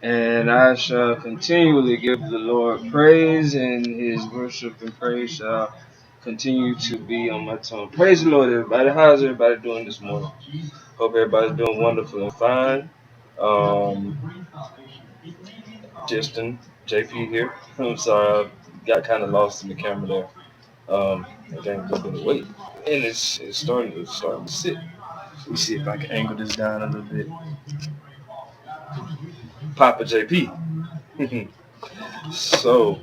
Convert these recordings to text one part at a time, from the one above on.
And I shall continually give the Lord praise, and his worship and praise shall continue to be on my tongue. Praise the Lord, everybody. How's everybody doing this morning? Hope everybody's doing wonderful and fine. Um, Justin, JP here. I'm sorry, I got kind of lost in the camera there. I gained a little bit of weight, and it's starting to sit. Let me see if I can angle this down a little bit. Papa JP. So,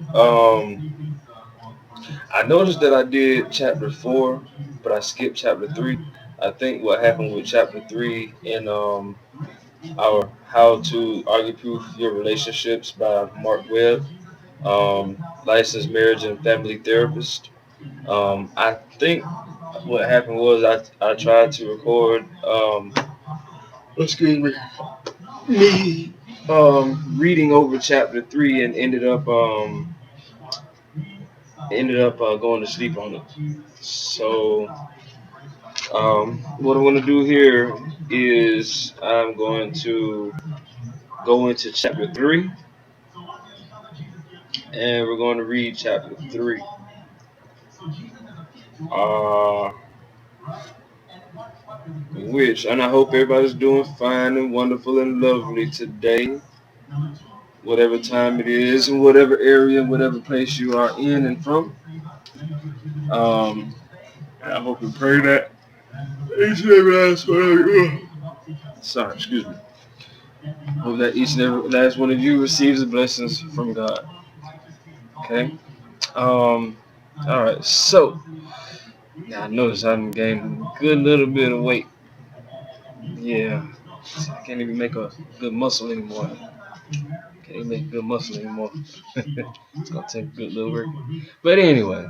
I noticed that I did chapter 4, but I skipped chapter 3. I think what happened with chapter 3 in our How to Argueproof Your Relationships by Mark Webb, licensed marriage and family therapist. I think what happened was I tried to record, excuse me, reading over chapter 3 and ended up going to sleep on it. So what I want to do here is I'm going to go into chapter 3, and we're going to read chapter 3. Uh, and I hope everybody's doing fine and wonderful and lovely today, whatever time it is, in whatever area, whatever place you are in and from. And I hope and pray that each and every last one of you, sorry, excuse me. Hope that each and every last one of you receives the blessings from God. Okay. All right. So now I noticed I've gained a good little bit of weight. Yeah. I can't even make a good muscle anymore. Can't even make good muscle anymore. It's gonna take a good little work. But anyway,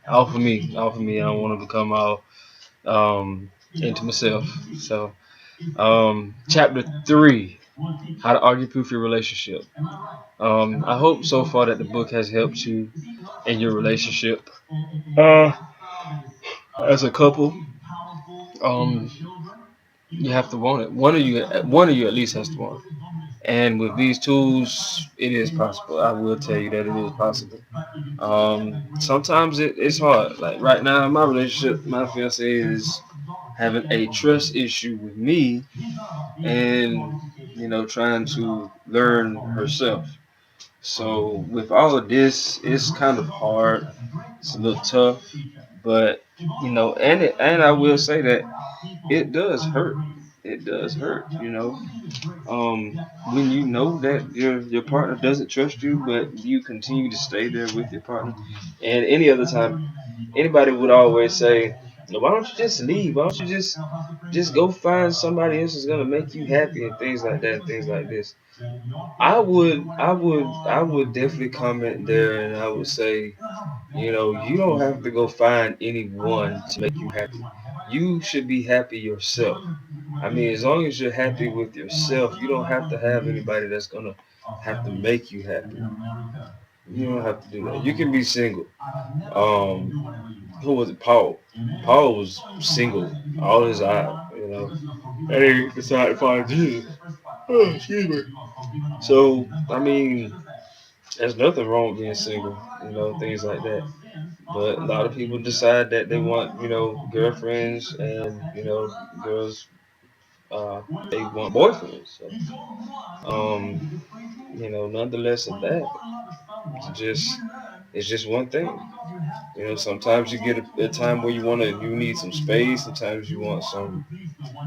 all for me. I don't want to become all into myself. So chapter 3, how to argue proof your relationship. I hope so far that the book has helped you in your relationship. As a couple, um, you have to want it. One of you at least has to want it. And with these tools, it is possible. I will tell you that it is possible. Sometimes it's hard. Like right now in my relationship, my fiance is having a trust issue with me, and trying to learn herself. So with all of this, it's kind of hard. It's a little tough, but and I will say that it does hurt. It does hurt. When you know that your partner doesn't trust you, but you continue to stay there with your partner. And any other time, anybody would always say, "No, why don't you just leave? Why don't you just go find somebody else that's gonna make you happy and things like that, and things like this." I would definitely comment there, and I would say, you don't have to go find anyone to make you happy. You should be happy yourself. I mean, as long as you're happy with yourself, you don't have to have anybody that's gonna have to make you happy. You don't have to do that. You can be single. Um, who was it? Paul. Paul was single all his life. And he decided to find Jesus. Oh, excuse me. So I mean, there's nothing wrong with being single. Things like that. But a lot of people decide that they want, girlfriends, and girls, they want boyfriends. So, nonetheless of that, it's just one thing. Sometimes you get a time where you need some space. Sometimes you want some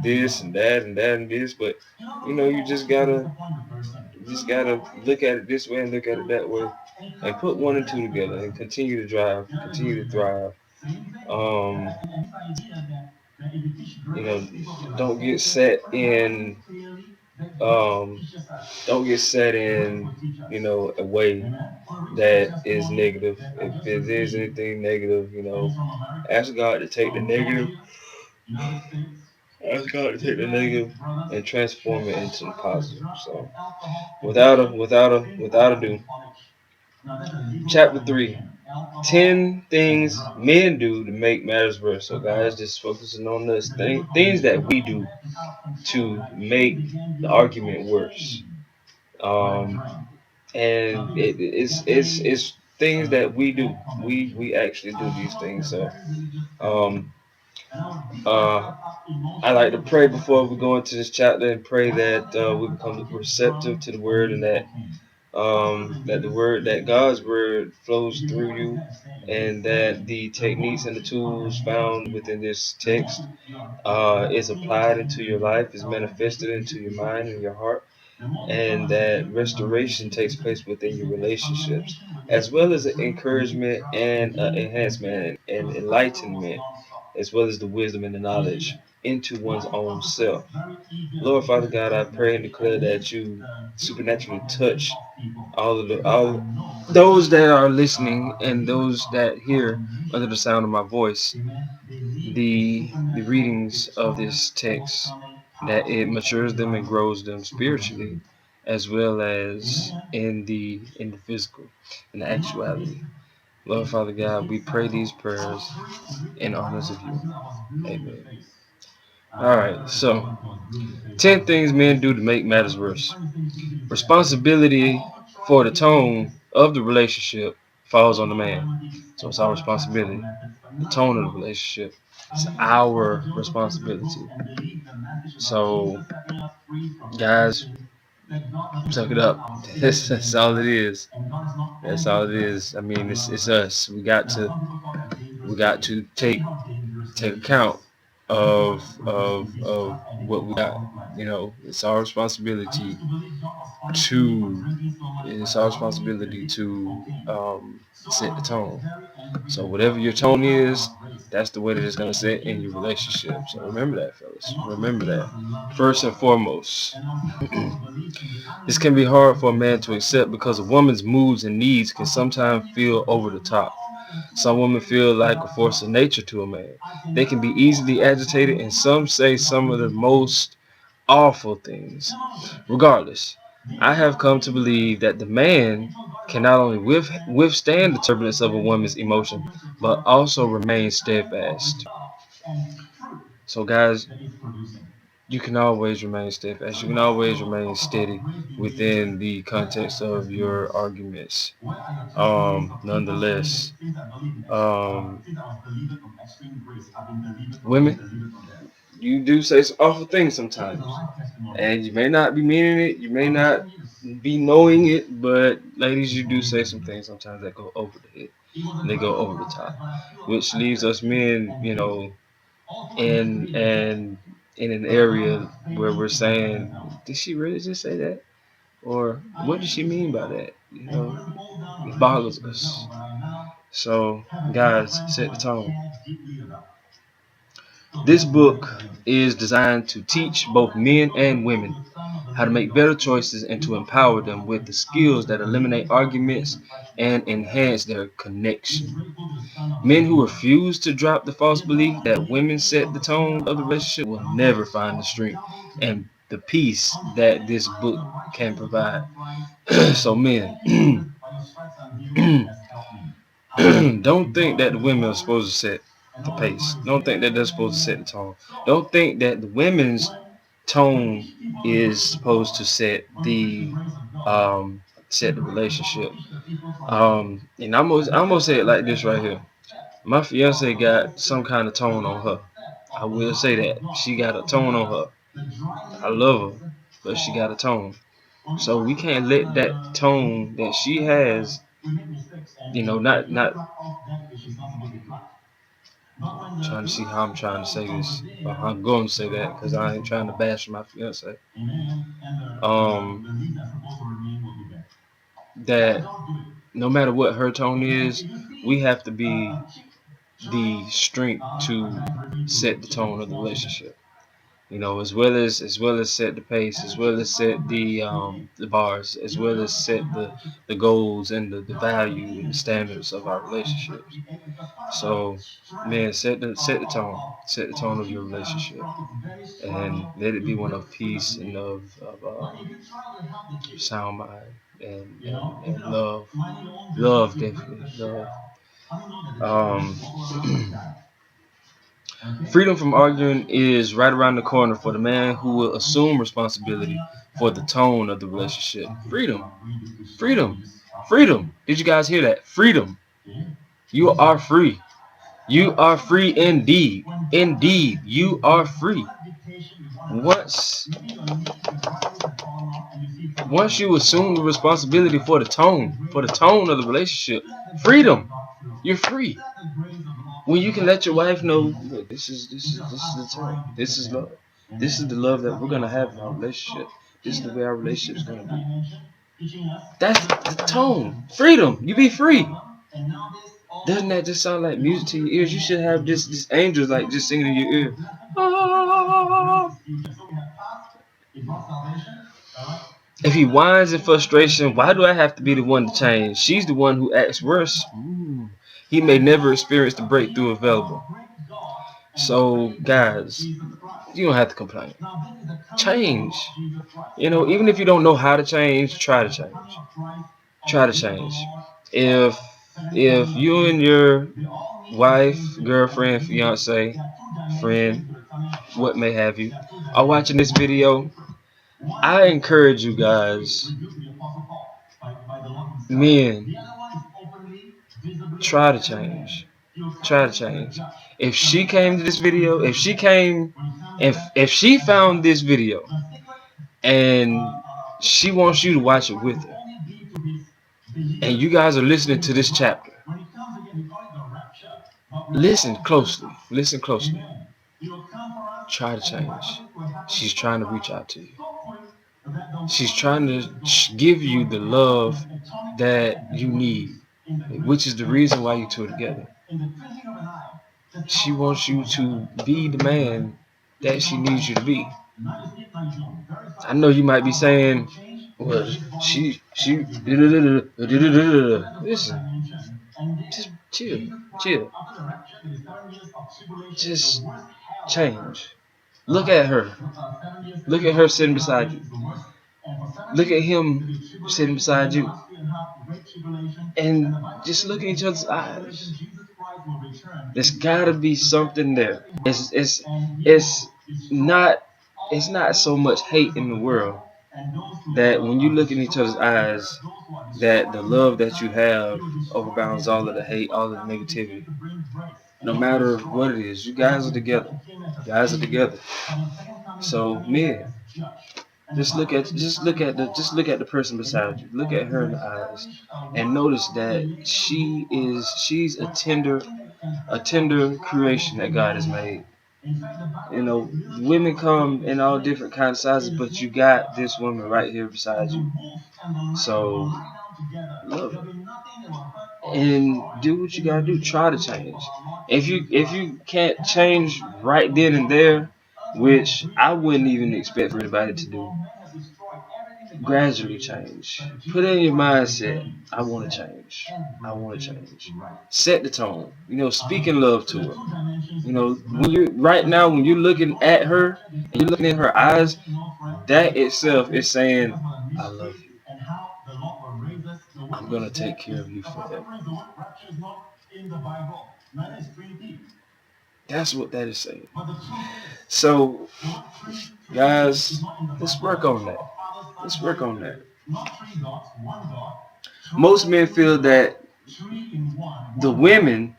this and that and that and this. But you just gotta look at it this way and look at it that way, and put one and two together and continue to drive, continue to thrive. Um, you know, don't get set in um, don't get set in a way that is negative. If there is anything negative, ask God to take the negative, ask God to take the negative and transform it into the positive. So, without ado, chapter 3. 10 things men do to make matters worse. So, guys, just focusing on this things that we do to make the argument worse. Um, and it's things that we do. We actually do these things. So um, uh, I like to pray before we go into this chapter and pray that we become receptive to the word, and that the word, that God's word flows through you, and that the techniques and the tools found within this text is applied into your life, is manifested into your mind and your heart, and that restoration takes place within your relationships, as well as encouragement and enhancement and enlightenment, as well as the wisdom and the knowledge into one's own self. Lord Father God, I pray and declare that you supernaturally touch all those that are listening and those that hear under the sound of my voice the readings of this text, that it matures them and grows them spiritually, as well as in the physical, in the actuality. Lord Father God, we pray these prayers in honors of you. Amen. All right, so 10 things men do to make matters worse. Responsibility for the tone of the relationship falls on the man. So it's our responsibility. The tone of the relationship is our responsibility. So, guys, suck it up. That's all it is. That's all it is. I mean, it's us. We got to take account of what we got. You know, it's our responsibility to set the tone. So whatever your tone is, that's the way that it's gonna set in your relationship. So remember that, fellas. Remember that. First and foremost, this can be hard for a man to accept because a woman's moods and needs can sometimes feel over the top. Some women feel like a force of nature to a man. They can be easily agitated, and some say some of the most awful things. Regardless, I have come to believe that the man can not only withstand the turbulence of a woman's emotion, but also remain steadfast. So, guys, you can always remain steadfast. You can always remain steady within the context of your arguments. Nonetheless, um, women, you do say some awful things sometimes, and you may not be meaning it. You may not be knowing it, but ladies, you do say some things sometimes that go over the head. They go over the top, which leaves us men, in an area where we're saying, did she really just say that? Or what does she mean by that? It boggles us. So, guys, set the tone. This book is designed to teach both men and women how to make better choices and to empower them with the skills that eliminate arguments and enhance their connection. Men who refuse to drop the false belief that women set the tone of the relationship will never find the strength and the peace that this book can provide. So, men, don't think that the women are supposed to set the pace. Don't think that they're supposed to set the tone. Don't think that the women's tone is supposed to set the relationship. And I'm gonna say it like this right here. My fiance got some kind of tone on her. I will say that she got a tone on her. I love her, but she got a tone. So we can't let that tone that she has, not trying to see how I'm trying to say this. I'm going to say that because I ain't trying to bash my fiance. That no matter what her tone is, we have to be the strength to set the tone of the relationship. As well as set the pace, as well as set the bars, as well as set the goals and the value and the standards of our relationships. So, man, set the tone of your relationship, and let it be one of peace and of sound mind and love, definitely love. Um, Freedom from arguing is right around the corner for the man who will assume responsibility for the tone of the relationship. Freedom. Freedom. Freedom. Did you guys hear that? Freedom. You are free. You are free indeed. Indeed, you are free. Once you assume the responsibility for the tone of the relationship, freedom. You're free. When you can let your wife know, look, this is the tone. This is love. This is the love that we're gonna have in our relationship. This is the way our relationship is gonna be. That's the tone. Freedom. You be free. Doesn't that just sound like music to your ears? You should have this angels like just singing in your ear. Ah. If he whines in frustration, why do I have to be the one to change? She's the one who acts worse. He may never experience the breakthrough available. So, guys, you don't have to complain. Change. Even if you don't know how to change, try to change. Try to change. If you and your wife, girlfriend, fiance, friend, what may have you, are watching this video, I encourage you guys, men, try to change. Try to change. If she came to this video, if she found this video and she wants you to watch it with her, and you guys are listening to this chapter, listen closely. Listen closely. Try to change. She's trying to reach out to you. She's trying to give you the love that you need, which is the reason why you two are together. She wants you to be the man that she needs you to be. I know you might be saying, well, she listen, just chill. Just change. Look at her. Look at her sitting beside you. Look at him sitting beside you. And just look in each other's eyes. There's gotta be something there. It's not so much hate in the world that when you look in each other's eyes, that the love that you have overbounds all of the hate, all of the negativity. No matter what it is, you guys are together. You guys are together. So men, just look at the person beside you. Look at her in the eyes, and notice that she's a tender creation that God has made. Women come in all different kinds of sizes, but you got this woman right here beside you. So love her and do what you gotta do. Try to change. If you can't change right then and there, which I wouldn't even expect for anybody to do, gradually change. Put in your mindset, I want to change. I want to change. Set the tone. Speak in love to her. When you're looking at her and you're looking in her eyes, that itself is saying, I love you. I'm gonna take care of you forever. That's what that is saying. So, guys, let's work on that. Let's work on that. Most men feel that the woman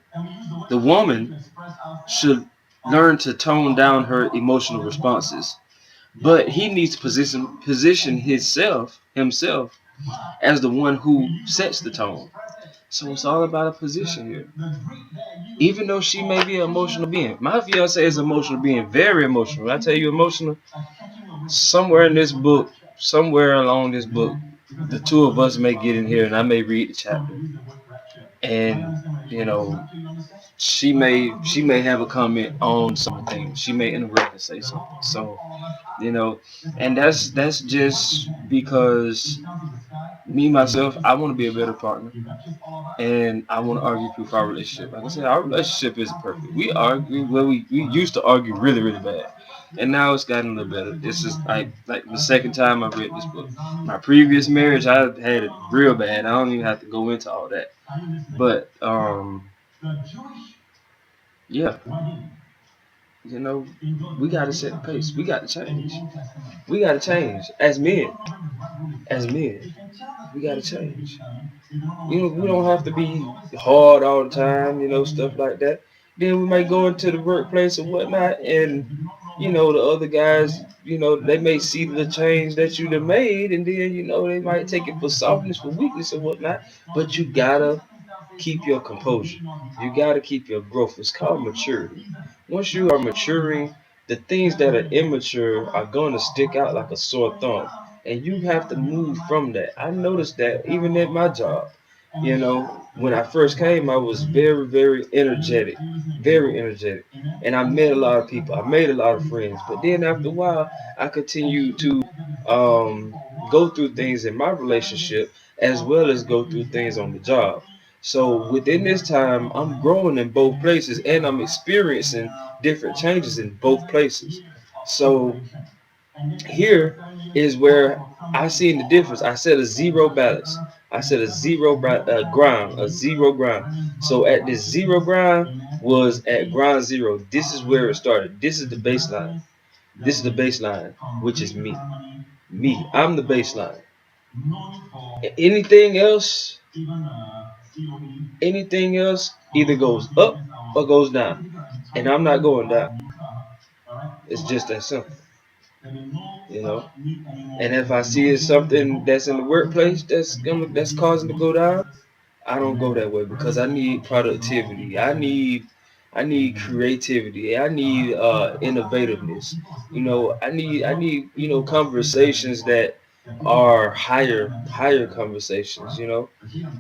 should learn to tone down her emotional responses, but he needs to position himself as the one who sets the tone. So it's all about a position here. Even though she may be an emotional being, my fiance is an emotional being, very emotional. When I tell you emotional, somewhere along this book, the two of us may get in here and I may read the chapter, and she may have a comment on something. She may interrupt and say something. So and that's just because me myself, I want to be a better partner, and I want to argue-proof our relationship. Like I said, our relationship isn't perfect. We argue. Well, we used to argue really, really bad, and now it's gotten a little better. This is like the second time I read this book. My previous marriage, I had it real bad. I don't even have to go into all that. But yeah. You know, we got to set the pace. We got to change. We got to change as men. As men, we got to change. You know, we don't have to be hard all the time, you know, stuff like that. Then we might go into the workplace or whatnot, and, you know, the other guys, you know, they may see the change that you done made, and then, you know, they might take it for softness, for weakness or whatnot. But you gotta keep your composure. You gotta keep your growth. It's called maturity. Once you are maturing, the things that are immature are going to stick out like a sore thumb, and you have to move from that. I noticed that even at my job. You know, when I first came, I was very, very energetic, and I met a lot of people. I made a lot of friends, but then after a while, I continued to um, go through things in my relationship as well as go through things on the job. So within this time, I'm growing in both places, and I'm experiencing different changes in both places. So here is where I seen the difference. I set a zero balance. I set a ground, a zero ground. So at this zero ground was at ground zero. This is where it started. This is the baseline. This is the baseline, which is me. Me. I'm the baseline. Anything else, anything else either goes up or goes down. And I'm not going down. It's just that simple. You know. And if I see it's something that's in the workplace that's causing to go down, I don't go that way because I need productivity. I need creativity. I need innovativeness. You know, I need conversations that are higher conversations. You know,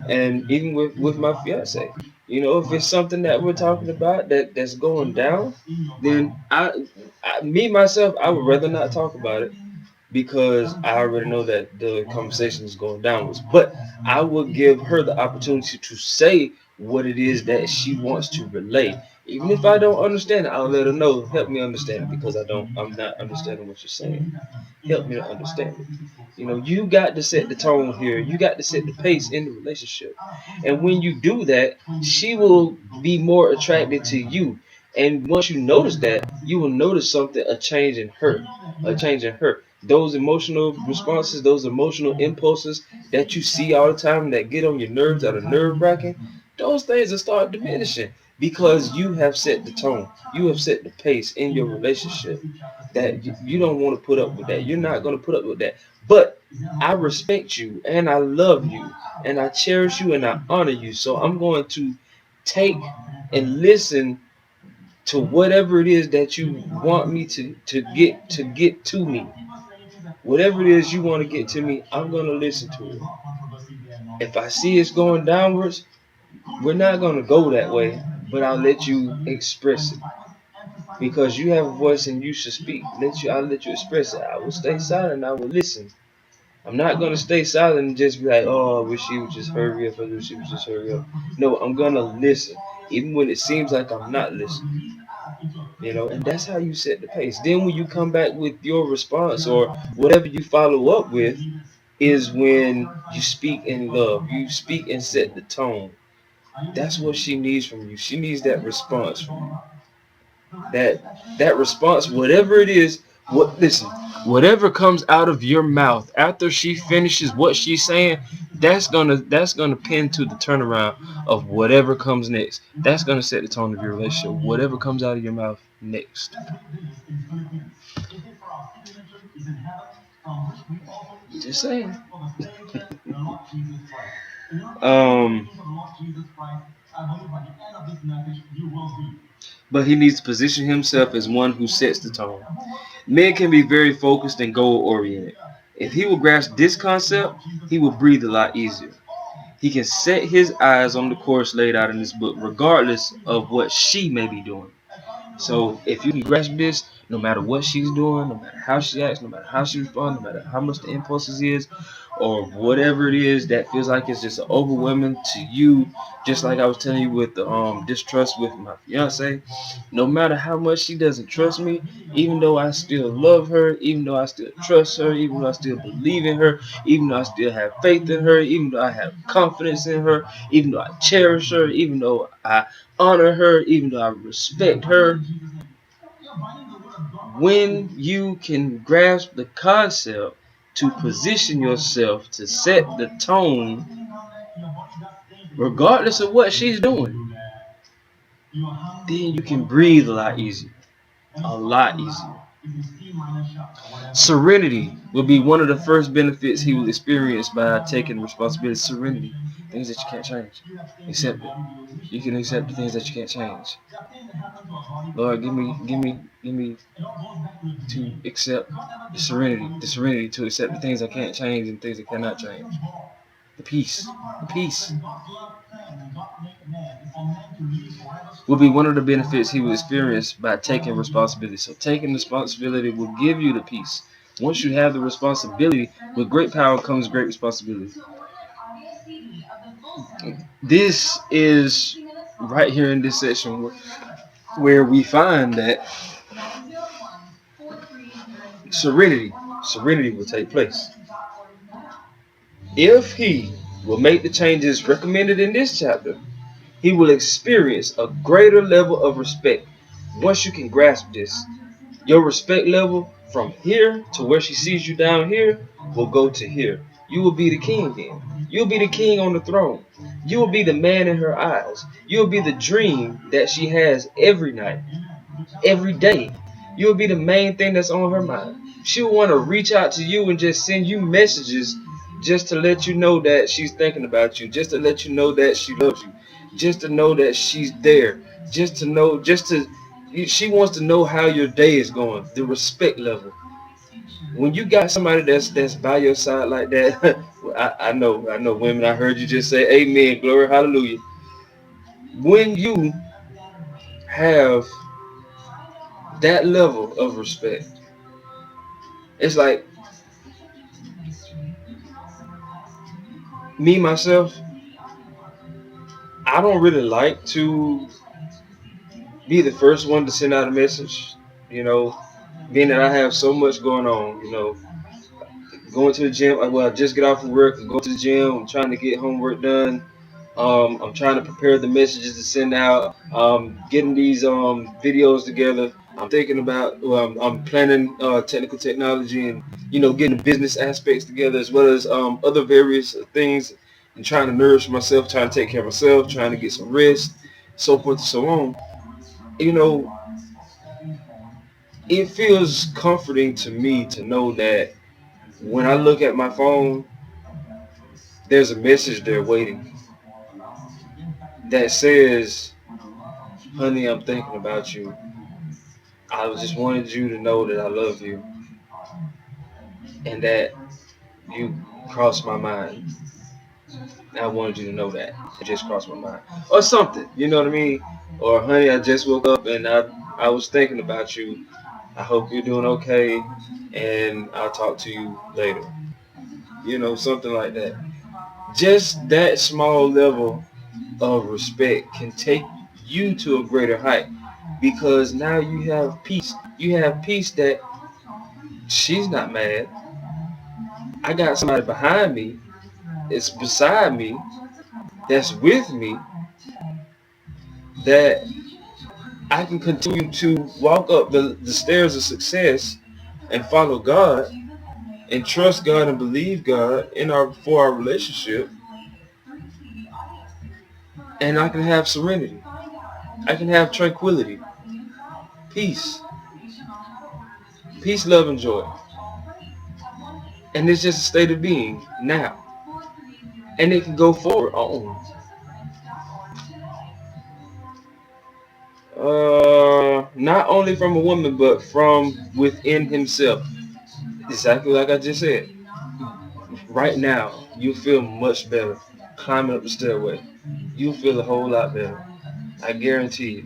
and even with my fiance, you know, if it's something that we're talking about that's going down, then me myself, I would rather not talk about it because I already know that the conversation is going downwards. But I will give her the opportunity to say what it is that she wants to relay. Even if I don't understand it, I'll let her know. Help me understand it because I'm not understanding what you're saying. Help me to understand it. You know, you got to set the tone here. You got to set the pace in the relationship. And when you do that, she will be more attracted to you. And once you notice that, you will notice something, a change in her, a change in her. Those emotional responses, those emotional impulses that you see all the time that get on your nerves, that are nerve wracking, those things will start diminishing because you have set the tone. You have set the pace in your relationship that you don't want to put up with that. You're not going to put up with that. But I respect you and I love you and I cherish you and I honor you. So I'm going to take and listen to whatever it is that you want me to get to me. Whatever it is you want to get to me, I'm gonna listen to it. If I see it's going downwards, we're not gonna go that way, but I'll let you express it. Because you have a voice and you should speak. I'll let you express it. I will stay silent, I will listen. I'm not gonna stay silent and just be like, oh, I wish she would just hurry up, I wish she would just hurry up. No, I'm gonna listen. Even when it seems like I'm not listening. You know, and that's how you set the pace. Then when you come back with your response or whatever you follow up with is when you speak in love. You speak and set the tone. That's what she needs from you. She needs that response from you. That response, whatever it is, whatever comes out of your mouth after she finishes what she's saying, that's gonna pin to the turnaround of whatever comes next. That's gonna set the tone of your relationship. Whatever comes out of your mouth next. Just saying. um, but he needs to position himself as one who sets the tone. Men can be very focused and goal oriented. If he will grasp this concept, he will breathe a lot easier. He can set his eyes on the course laid out in this book, regardless of what she may be doing. So if you can grasp this, no matter what she's doing, no matter how she acts, no matter how she responds, no matter how much the impulses is, or whatever it is that feels like it's just overwhelming to you, just like I was telling you with the distrust with my fiance, no matter how much she doesn't trust me, even though I still love her, even though I still trust her, even though I still believe in her, even though I still have faith in her, even though I have confidence in her, even though I cherish her, even though I honor her, even though I respect her, When you can grasp the concept to position yourself to set the tone, regardless of what she's doing, then you can breathe a lot easier. A lot easier. Serenity will be one of the first benefits he will experience by taking responsibility. Serenity. Things that you can't change. Accept it. You can accept the things that you can't change. Lord, give me to accept the serenity to accept the things I can't change and things I cannot change. The peace will be one of the benefits he will experience by taking responsibility. So taking responsibility will give you the peace. Once you have the responsibility, with great power comes great responsibility. This is right here in this section where we find that serenity will take place. If he will make the changes recommended in this chapter, he will experience a greater level of respect. Once you can grasp this, your respect level from here to where she sees you down here will go to here. You will be the king then. You'll be the king on the throne. You will be the man in her eyes. You'll be the dream that she has every night, every day. You'll be the main thing that's on her mind. She'll want to reach out to you and just send you messages just to let you know that she's thinking about you, just to let you know that she loves you, just to know that she's there, she wants to know how your day is going, the respect level. When you got somebody that's by your side like that, I know women, I heard you just say amen, glory, hallelujah. When you have that level of respect, it's like me, myself, I don't really like to be the first one to send out a message, being that I have so much going on, going to the gym. Well, I just get off of work and go to the gym. I'm trying to get homework done. I'm trying to prepare the messages to send out. Getting these videos together. I'm thinking about. I'm planning technical technology and getting the business aspects together as well as other various things and trying to nourish myself, trying to take care of myself, trying to get some rest, so forth and so on. It feels comforting to me to know that when I look at my phone, there's a message there waiting that says, honey, I'm thinking about you. I just wanted you to know that I love you and that you crossed my mind. I wanted you to know that. It just crossed my mind. Or something, you know what I mean? Or, honey, I just woke up and I was thinking about you. I hope you're doing okay and I'll talk to you later. Something like that. Just that small level of respect can take you to a greater height because now you have peace. You have peace that she's not mad. I got somebody behind me, it's beside me, that's with me, that I can continue to walk up the stairs of success and follow God and trust God and believe God for our relationship, and I can have serenity. I can have tranquility, peace, love, and joy. And it's just a state of being now. And it can go forward on. Not only from a woman, but from within himself. Exactly like I just said. Right now, you feel much better climbing up the stairway. You feel a whole lot better. I guarantee you.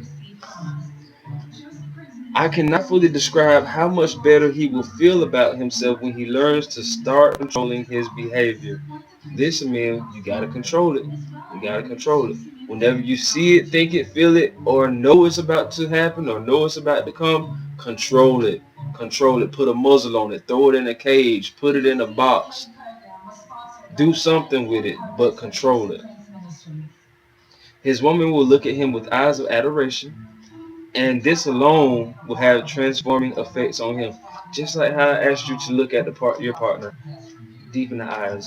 I cannot fully describe how much better he will feel about himself when he learns to start controlling his behavior. This, man, you gotta control it. You gotta control it. Whenever you see it, think it, feel it, or know it's about to happen, or know it's about to come, control it. Control it. Put a muzzle on it. Throw it in a cage. Put it in a box. Do something with it, but control it. His woman will look at him with eyes of adoration. And this alone will have transforming effects on him. Just like how I asked you to look at your partner deep in the eyes.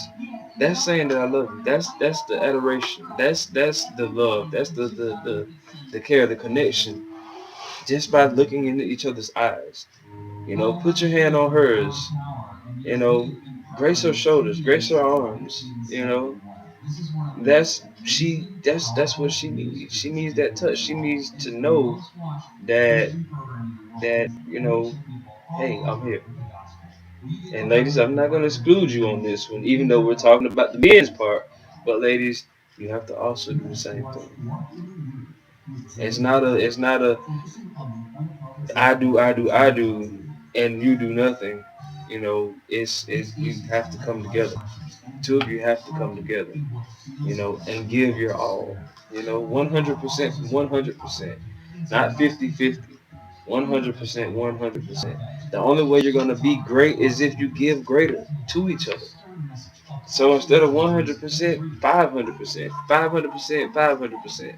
That's saying that I love you. That's the adoration. That's the love. That's the care, the connection. Just by looking into each other's eyes. Put your hand on hers. Grace her shoulders, grace her arms. That's what she needs. She needs that touch. She needs to know that hey, I'm here. And ladies, I'm not gonna exclude you on this one, even though we're talking about the men's part. But ladies, you have to also do the same thing. It's not a I do, and you do nothing. It's you have to come together. Two of you have to come together, and give your all. 100%, 100%, not 50-50. 100%, 100%. The only way you're gonna be great is if you give greater to each other. So instead of 100%, 500%, 500%, 500%.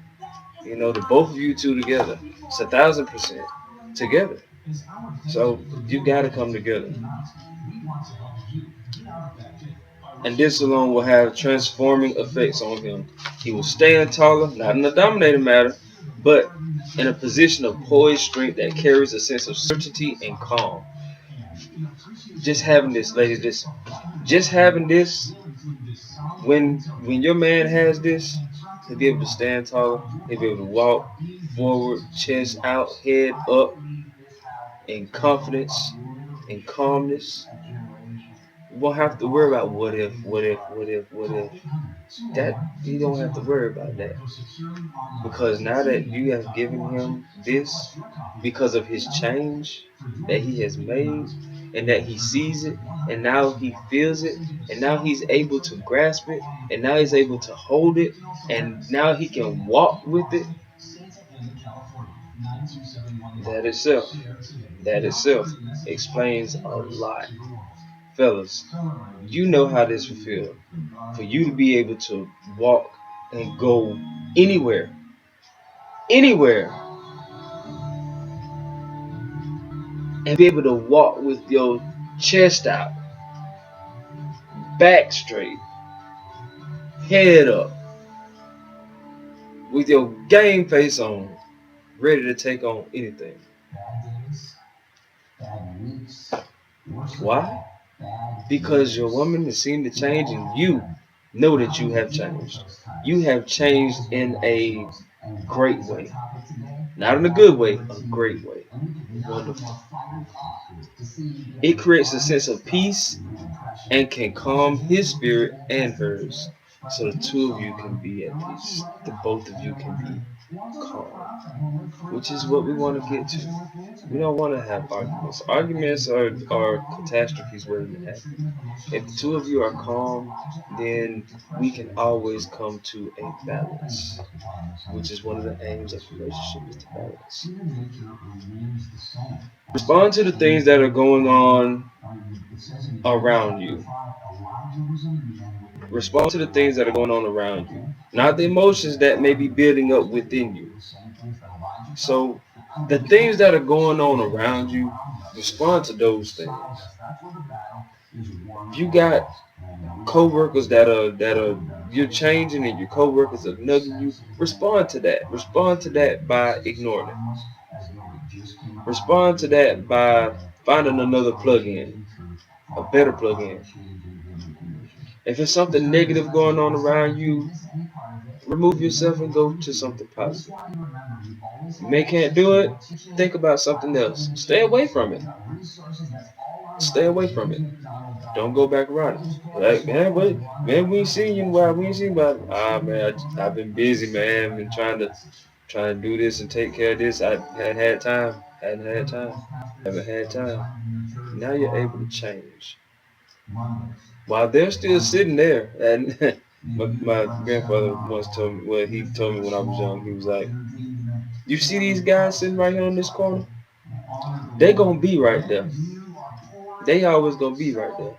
The both of you two together. It's 1,000% together. So you gotta come together. And this alone will have transforming effects on him. He will stand taller, not in a dominating manner, but in a position of poised strength that carries a sense of certainty and calm. Just having this, ladies, just having this, when your man has this, he'll be able to stand taller, he'll be able to walk forward, chest out, head up, in confidence, in calmness. You won't have to worry about what if, what if, what if, what if. That you don't have to worry about that. Because now that you have given him this, because of his change that he has made, and that he sees it, and now he feels it, and now he's able to grasp it, and now he's able to hold it, and now he can walk with it. That itself explains a lot. Fellas, you know how this would feel for you to be able to walk and go anywhere, and be able to walk with your chest out, back straight, head up, with your game face on, ready to take on anything. Why? Because your woman has seen the change and you know that you have changed. You have changed in a great way. Not in a good way, a great way. Wonderful. It creates a sense of peace and can calm his spirit and hers. So the two of you can be at peace. The both of you can be calm. Which is what we want to get to. We don't want to have arguments. Arguments are catastrophes waiting to happen. If the two of you are calm, then we can always come to a balance. Which is one of the aims of the relationship, is to balance. Respond to the things that are going on around you. Respond to the things that are going on around you, not the emotions that may be building up within you. So, the things that are going on around you, respond to those things. If you got co-workers that are you're changing and your co-workers are nugging you, respond to that. Respond to that by ignoring it. Respond to that by finding another plug-in, a better plug-in. If it's something negative going on around you, remove yourself and go to something positive. You may can't do it, think about something else. Stay away from it. Stay away from it. Don't go back around it. Like, man, we ain't seen you in a while. We ain't seen you in a while. Man, I've been busy, man. I've been trying to do this and take care of this. I hadn't had time. Haven't had time. Now you're able to change. While they're still sitting there, and my grandfather once told me, well, he told me when I was young, he was like, you see these guys sitting right here in this corner? They gonna be right there. They always gonna be right there.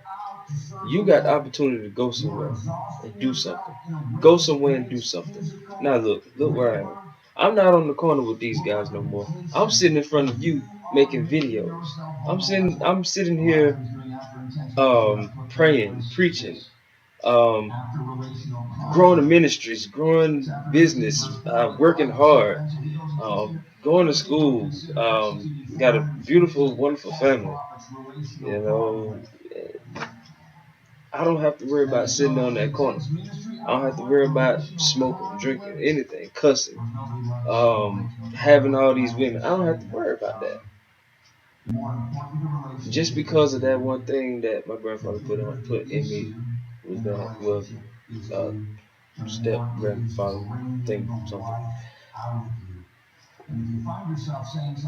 You got the opportunity to go somewhere and do something. Go somewhere and do something. Now look where I am. I'm not on the corner with these guys no more. I'm sitting in front of you making videos. I'm sitting here praying, preaching, um, growing the ministries, growing business, working hard, going to school, got a beautiful, wonderful family. You know, I don't have to worry about sitting on that corner. I don't have to worry about smoking, drinking, anything, cussing, having all these women. I don't have to worry about that. Just because of that one thing that my grandfather put in me was that step grandfather thing, something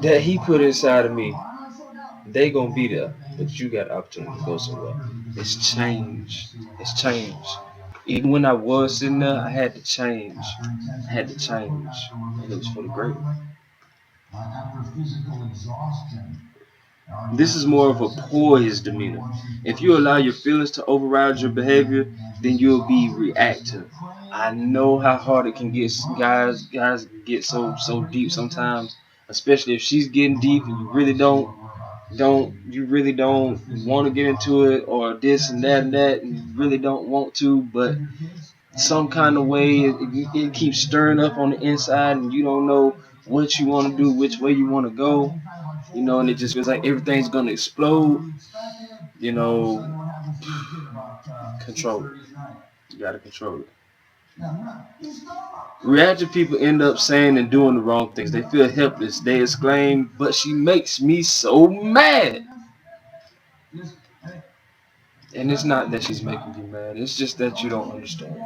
that he put inside of me. They gonna be there, but you got the opportunity to go somewhere. It's change. It's change. Even when I was sitting there, I had to change. I had to change, and it was for the greater. This is more of a poised demeanor. If you allow your feelings to override your behavior, then you'll be reactive. I know how hard it can get. Guys get so deep sometimes, especially if she's getting deep and you really don't want to get into it, or this and that, and you really don't want to, but some kind of way it keeps stirring up on the inside, and you don't know what you want to do, which way you want to go, and it just feels like everything's gonna explode. Control it. You gotta control it. Reactive people end up saying and doing the wrong things. They feel helpless. They exclaim, "But she makes me so mad." And it's not that she's making you mad. It's just that you don't understand.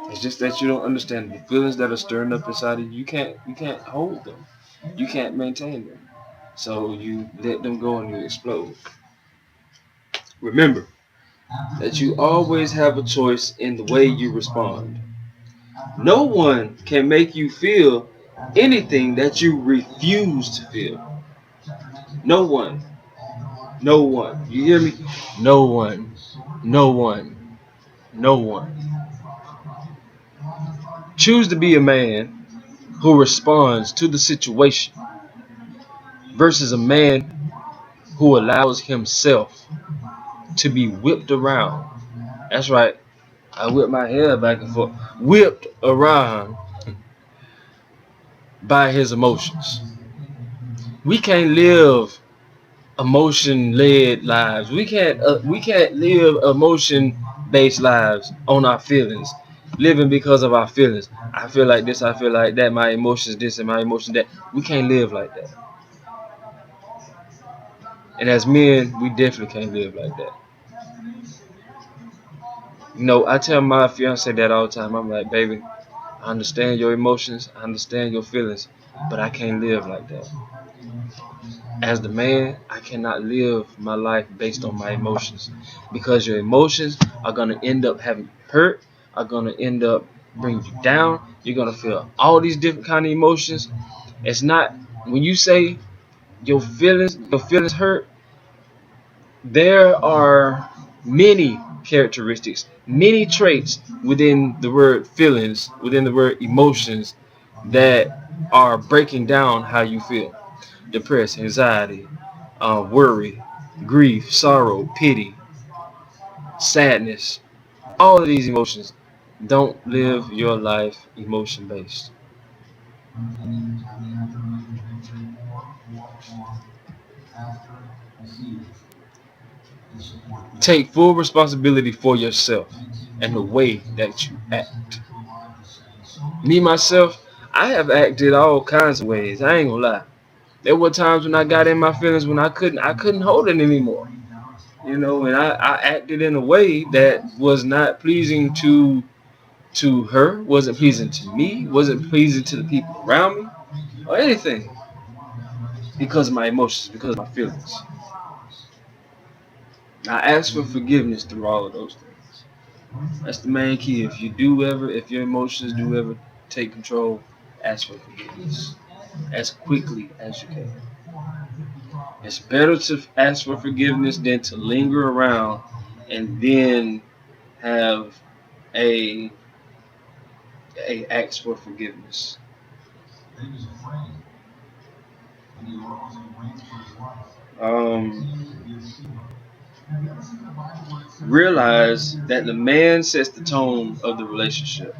It's just that you don't understand the feelings that are stirring up inside of you. You can't hold them. You can't maintain them. So you let them go and you explode. Remember that you always have a choice in the way you respond. No one can make you feel anything that you refuse to feel. No one. No one. You hear me? No one. No one. No one. Choose to be a man who responds to the situation versus a man who allows himself to be whipped around. That's right. I whip my hair back and forth. Whipped around by his emotions. We can't live emotion-led lives. We can't live emotion-based lives on our feelings. Living because of our feelings. I feel like this, I feel like that, my emotions this and my emotions that. We can't live like that. And as men, we definitely can't live like that. I tell my fiance that all the time. I'm like, baby, I understand your emotions, I understand your feelings, but I can't live like that. As the man, I cannot live my life based on my emotions, because your emotions are going to end up having you hurt, are going to end up bringing you down. You're going to feel all these different kind of emotions. It's not, when you say your feelings hurt, there are many characteristics, many traits within the word feelings, within the word emotions, that are breaking down how you feel. Depression, anxiety, worry, grief, sorrow, pity, sadness. All of these emotions. Don't live your life emotion based. Take full responsibility for yourself and the way that you act. Me, myself, I have acted all kinds of ways. I ain't gonna lie. There were times when I got in my feelings when I couldn't hold it anymore. And I acted in a way that was not pleasing to her, wasn't pleasing to me, wasn't pleasing to the people around me, or anything, because of my emotions, because of my feelings. I ask for forgiveness through all of those things. That's the main key. If your emotions do ever take control, ask for forgiveness as quickly as you can. It's better to ask for forgiveness than to linger around and then have a ask for forgiveness. Realize that the man sets the tone of the relationship.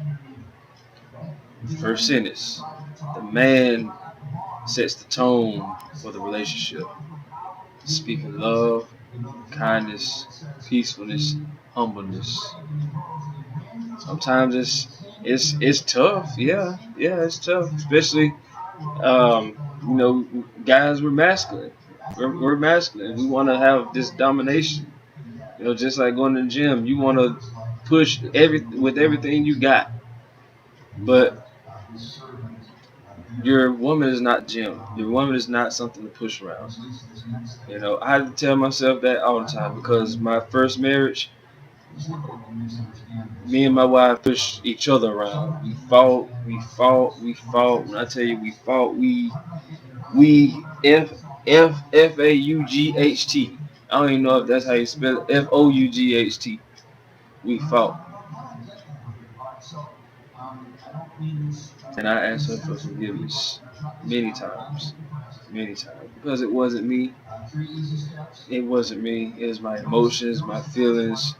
First sentence. The man sets the tone for the relationship. Speaking love, kindness, peacefulness, humbleness. Sometimes it's tough. Yeah, it's tough. Especially guys, we're masculine. We're masculine. We want to have this domination. Just like going to the gym, you want to push with everything you got. But your woman is not gym. Your woman is not something to push around. I had to tell myself that all the time because my first marriage, me and my wife pushed each other around. We fought. When I tell you we fought, we F-A-U-G-H-T. I don't even know if that's how you spell it. F-O-U-G-H-T. We fought. And I asked her for forgiveness many times. Because it wasn't me. It wasn't me. It was my emotions, my feelings,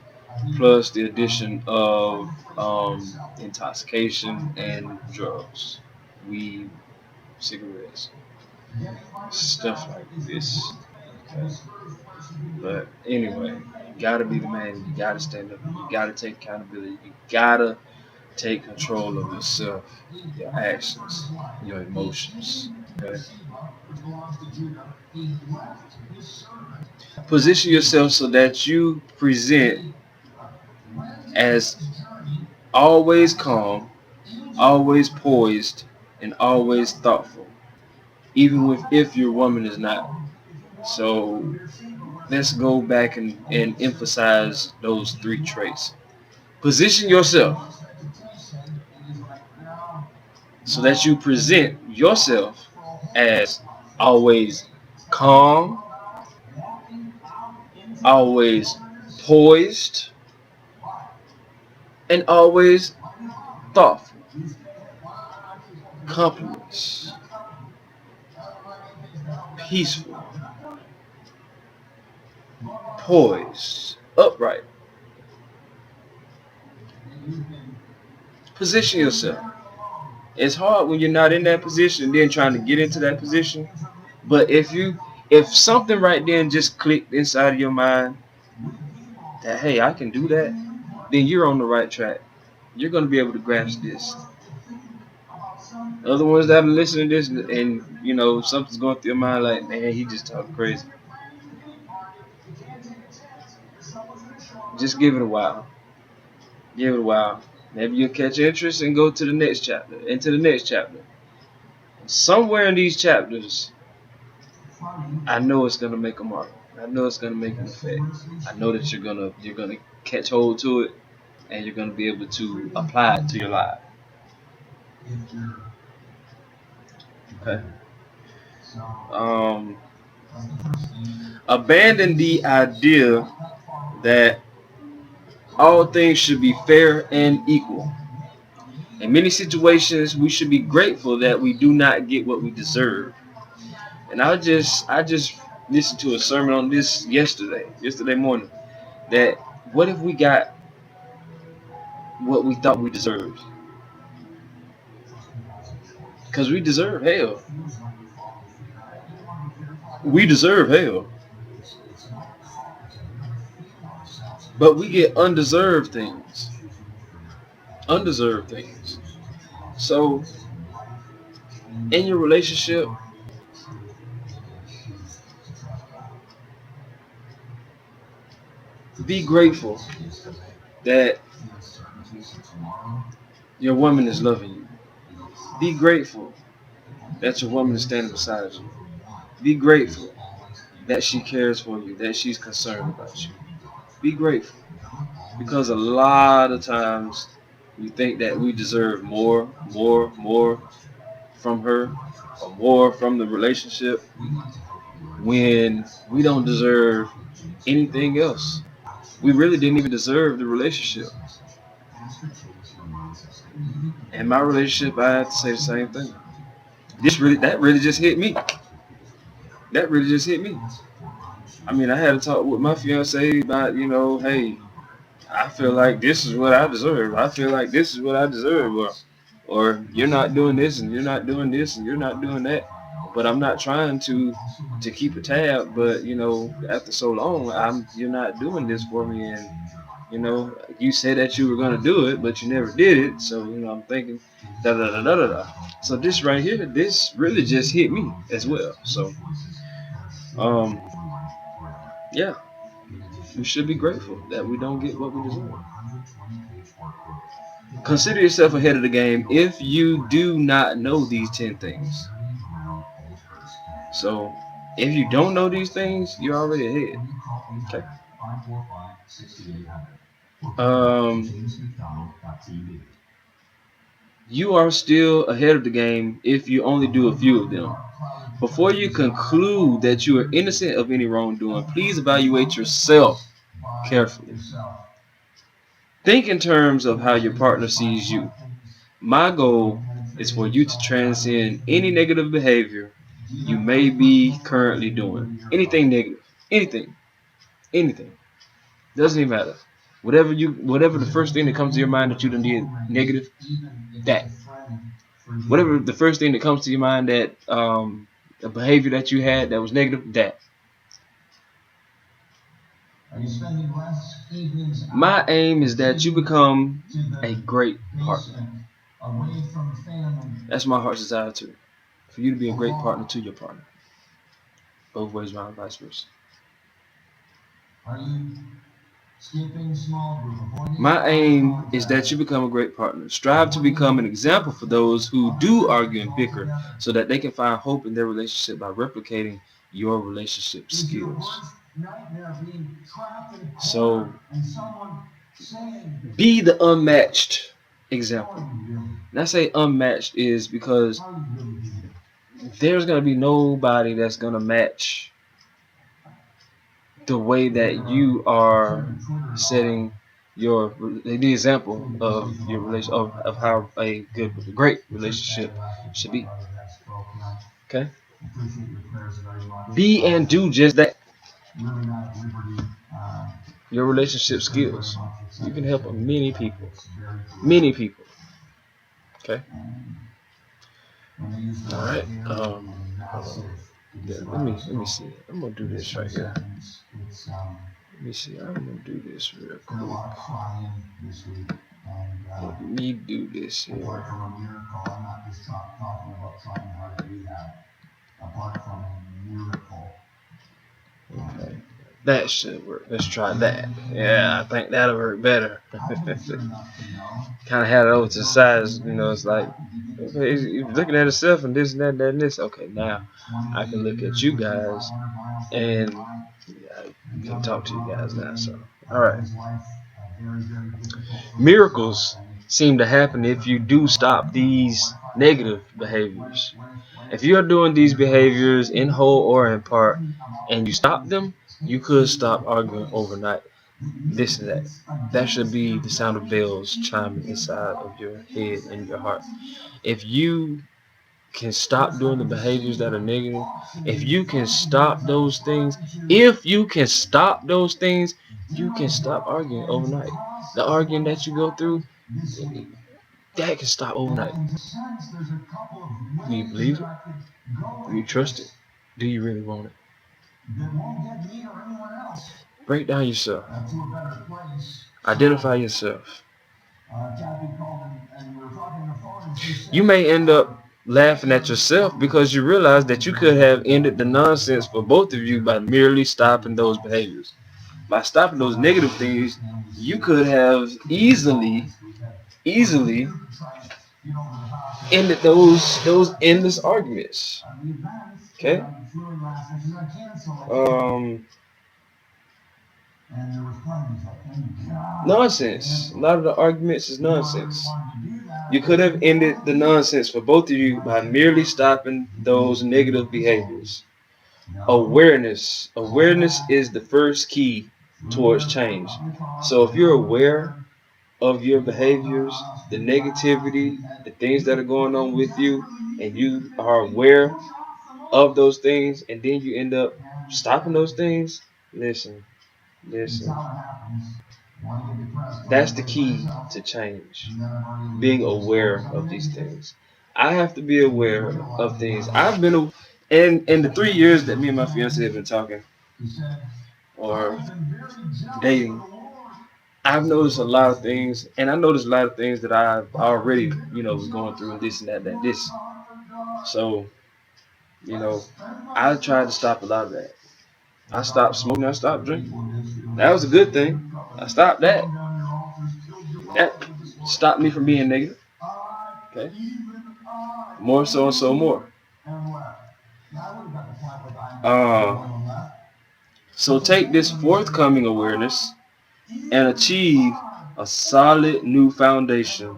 plus the addition of intoxication and drugs, weed, cigarettes, stuff like this. Okay. But anyway, you gotta be the man. You gotta stand up. You gotta take accountability. You gotta take control of yourself, your actions, your emotions. Okay. Position yourself so that you present as always calm, always poised, and always thoughtful, even if your woman is not. So let's go back and emphasize those three traits. Position yourself so that you present yourself as always calm, always poised, and always thoughtful. Compliments, peaceful, poised, upright. Position yourself. It's hard when you're not in that position and then trying to get into that position. But if something right then just clicked inside of your mind that, hey, I can do that, then you're on the right track. You're going to be able to grasp this. Other ones that are listening to this and something's going through your mind like, man, he just talking crazy. Just give it a while. Give it a while. Maybe you'll catch interest and go to the next chapter, into the next chapter. Somewhere in these chapters, I know it's gonna make a mark. I know it's gonna make an effect. I know that you're gonna catch hold to it, and you're gonna be able to apply it to your life. Okay. Abandon the idea that all things should be fair and equal. In many situations, we should be grateful that we do not get what we deserve. And I just listened to a sermon on this yesterday morning. That what if we got what we thought we deserved? Because we deserve hell. We deserve hell. But we get undeserved things. Undeserved things. So in your relationship, be grateful that your woman is loving you. Be grateful that your woman is standing beside you. Be grateful that she cares for you, that she's concerned about you. Be grateful. Because a lot of times we think that we deserve more from her or more from the relationship when we don't deserve anything else. We really didn't even deserve the relationship. In my relationship, I have to say the same thing. That really just hit me. That really just hit me. I mean, I had a talk with my fiance about, hey, I feel like this is what I deserve. I feel like this is what I deserve. Or you're not doing this and you're not doing this and you're not doing that. But I'm not trying to keep a tab. But after so long, you're not doing this for me. And you said that you were gonna do it, but you never did it. So I'm thinking, da da da da da da. So this right here, this really just hit me as well. So um, yeah, we should be grateful that we don't get what we deserve. Consider yourself ahead of the game if you do not know these 10 things. So, if you don't know these things, you're already ahead. Okay. You are still ahead of the game if you only do a few of them. Before you conclude that you are innocent of any wrongdoing, please evaluate yourself carefully. Think in terms of how your partner sees you. My goal is for you to transcend any negative behavior you may be currently doing. Anything negative. Anything. Doesn't even matter. Whatever the first thing that comes to your mind that you done did negative, that. Whatever the first thing that comes to your mind that a behavior that you had that was negative, that. My aim is that you become a great partner. That's my heart's desire too. For you to be a great partner to your partner. Both ways around, vice versa. My aim is that you become a great partner. Strive to become an example for those who do argue and bicker so that they can find hope in their relationship by replicating your relationship skills. So, be the unmatched example. And I say unmatched is because there's going to be nobody that's going to match the way that you are setting the example of your relation of how a great relationship should be. Okay? Be and do just that. Your relationship skills. You can help many people. Many people. Okay? All right. Yeah, let me see. I'm gonna do this right here. Let me see. I'm gonna do this real quick. Let me do this here. Okay. That should work. Let's try that. Yeah, I think that'll work better. Kind of had it over to the sides. It's like, okay, you're looking at yourself and this and that and this. Okay, now I can look at you guys and I can talk to you guys now. So, all right. Miracles seem to happen if you do stop these negative behaviors. If you're doing these behaviors in whole or in part and you stop them, you could stop arguing overnight. This and that. That should be the sound of bells chiming inside of your head and your heart. If you can stop doing the behaviors that are negative, if you can stop those things, you can stop arguing overnight. The arguing that you go through, that can stop overnight. Do you believe it? Do you trust it? Do you really want it? Break down yourself. Identify yourself. You may end up laughing at yourself because you realize that you could have ended the nonsense for both of you by merely stopping those behaviors. By stopping those negative things, you could have easily ended those endless arguments. Okay? Nonsense. A lot of the arguments is nonsense. You could have ended the nonsense for both of you by merely stopping those negative behaviors. Awareness. Awareness is the first key towards change. So if you're aware of your behaviors, the negativity, the things that are going on with you, and you are aware of those things, and then you end up stopping those things, listen. That's the key to change. Being aware of these things. I have to be aware of things. I've been in the 3 years that me and my fiance have been talking or dating. I've noticed a lot of things, and I noticed a lot of things that I've already, was going through, and this and that, this. So, I tried to stop a lot of that. I stopped smoking. I stopped drinking. That was a good thing. I stopped that. That stopped me from being negative. Okay. More so and so more. So take this forthcoming awareness and achieve a solid new foundation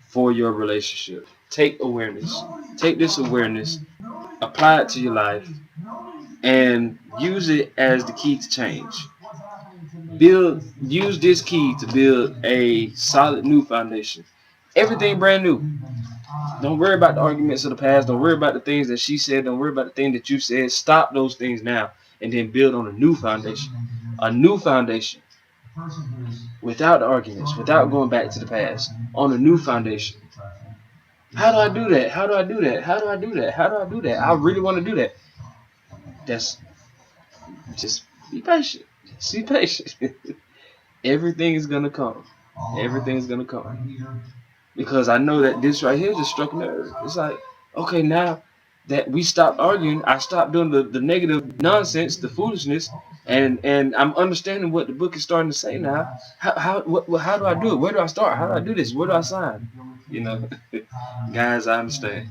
for your relationship. Take awareness. Take this awareness, apply it to your life, and use it as the key to change. Use this key to build a solid new foundation. Everything brand new. Don't worry about the arguments of the past. Don't worry about the things that she said. Don't worry about the thing that you said. Stop those things now and then build on a new foundation. A new foundation. Without the arguments, without going back to the past. On a new foundation. How do I do that? How do I do that? How do I do that? How do I do that? I really want to do that. Just be patient. Just be patient. Everything is going to come. Everything is going to come. Because I know that this right here just struck a nerve. It's like, okay, now that we stopped arguing, I stopped doing the negative nonsense, the foolishness, and I'm understanding what the book is starting to say now. How do I do it? Where do I start? How do I do this? Where do I sign? Guys, I understand.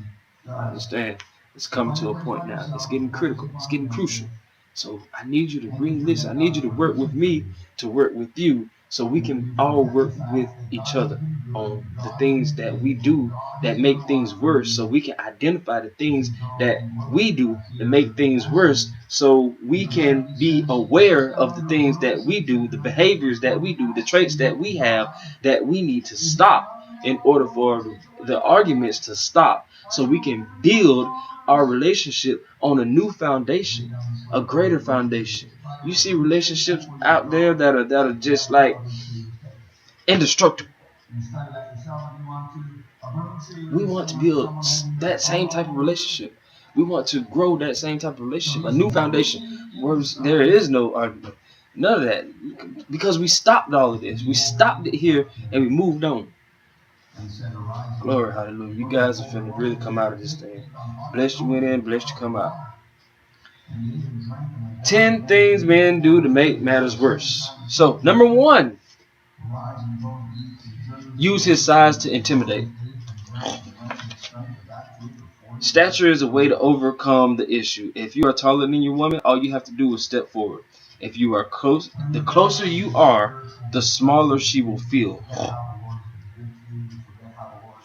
It's coming to a point now. It's getting critical. It's getting crucial. So I need you to bring this. I need you to work with me to work with you, so we can all work with each other on the things that we do that make things worse, so we can identify the things that we do that make things worse, so we can be aware of the things that we do, the behaviors that we do, the traits that we have that we need to stop in order for the arguments to stop, so we can build our relationship on a new foundation, a greater foundation. You see relationships out there that are just like indestructible. We want to build that same type of relationship. We want to grow that same type of relationship, a new foundation where there is no argument, none of that, because we stopped all of this. We stopped it here and we moved on. Glory, hallelujah. You guys are finna really come out of this thing. Blessed you went in, blessed you come out. 10 things men do to make matters worse. So, number 1, use his size to intimidate. Stature is a way to overcome the issue. If you are taller than your woman, all you have to do is step forward. If you are close, the closer you are, the smaller she will feel.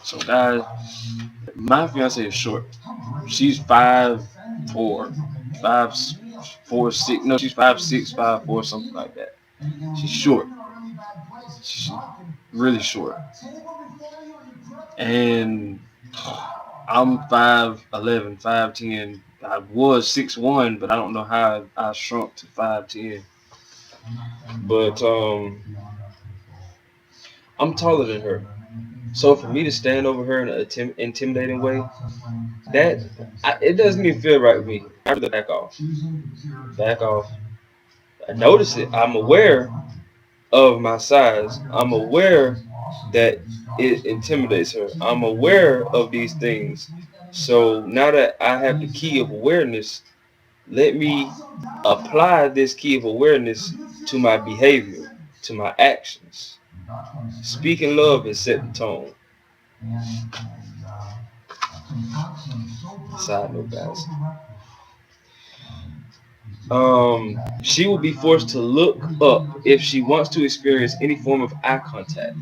So, guys, my fiance is short. She's 5'4", 5'4", 6". No, she's 5'6", 5'4", something like that. She's short. She's really short. And I'm 5'11", 5'10". I was 6'1", but I don't know how I shrunk to 5'10". But I'm taller than her. So for me to stand over her in an intimidating way, it doesn't even feel right with me. I have to back off. I notice it. I'm aware of my size. I'm aware that it intimidates her. I'm aware of these things. So now that I have the key of awareness, let me apply this key of awareness to my behavior, to my actions. Speaking love and set the tone. Side note, guys. She will be forced to look up if she wants to experience any form of eye contact.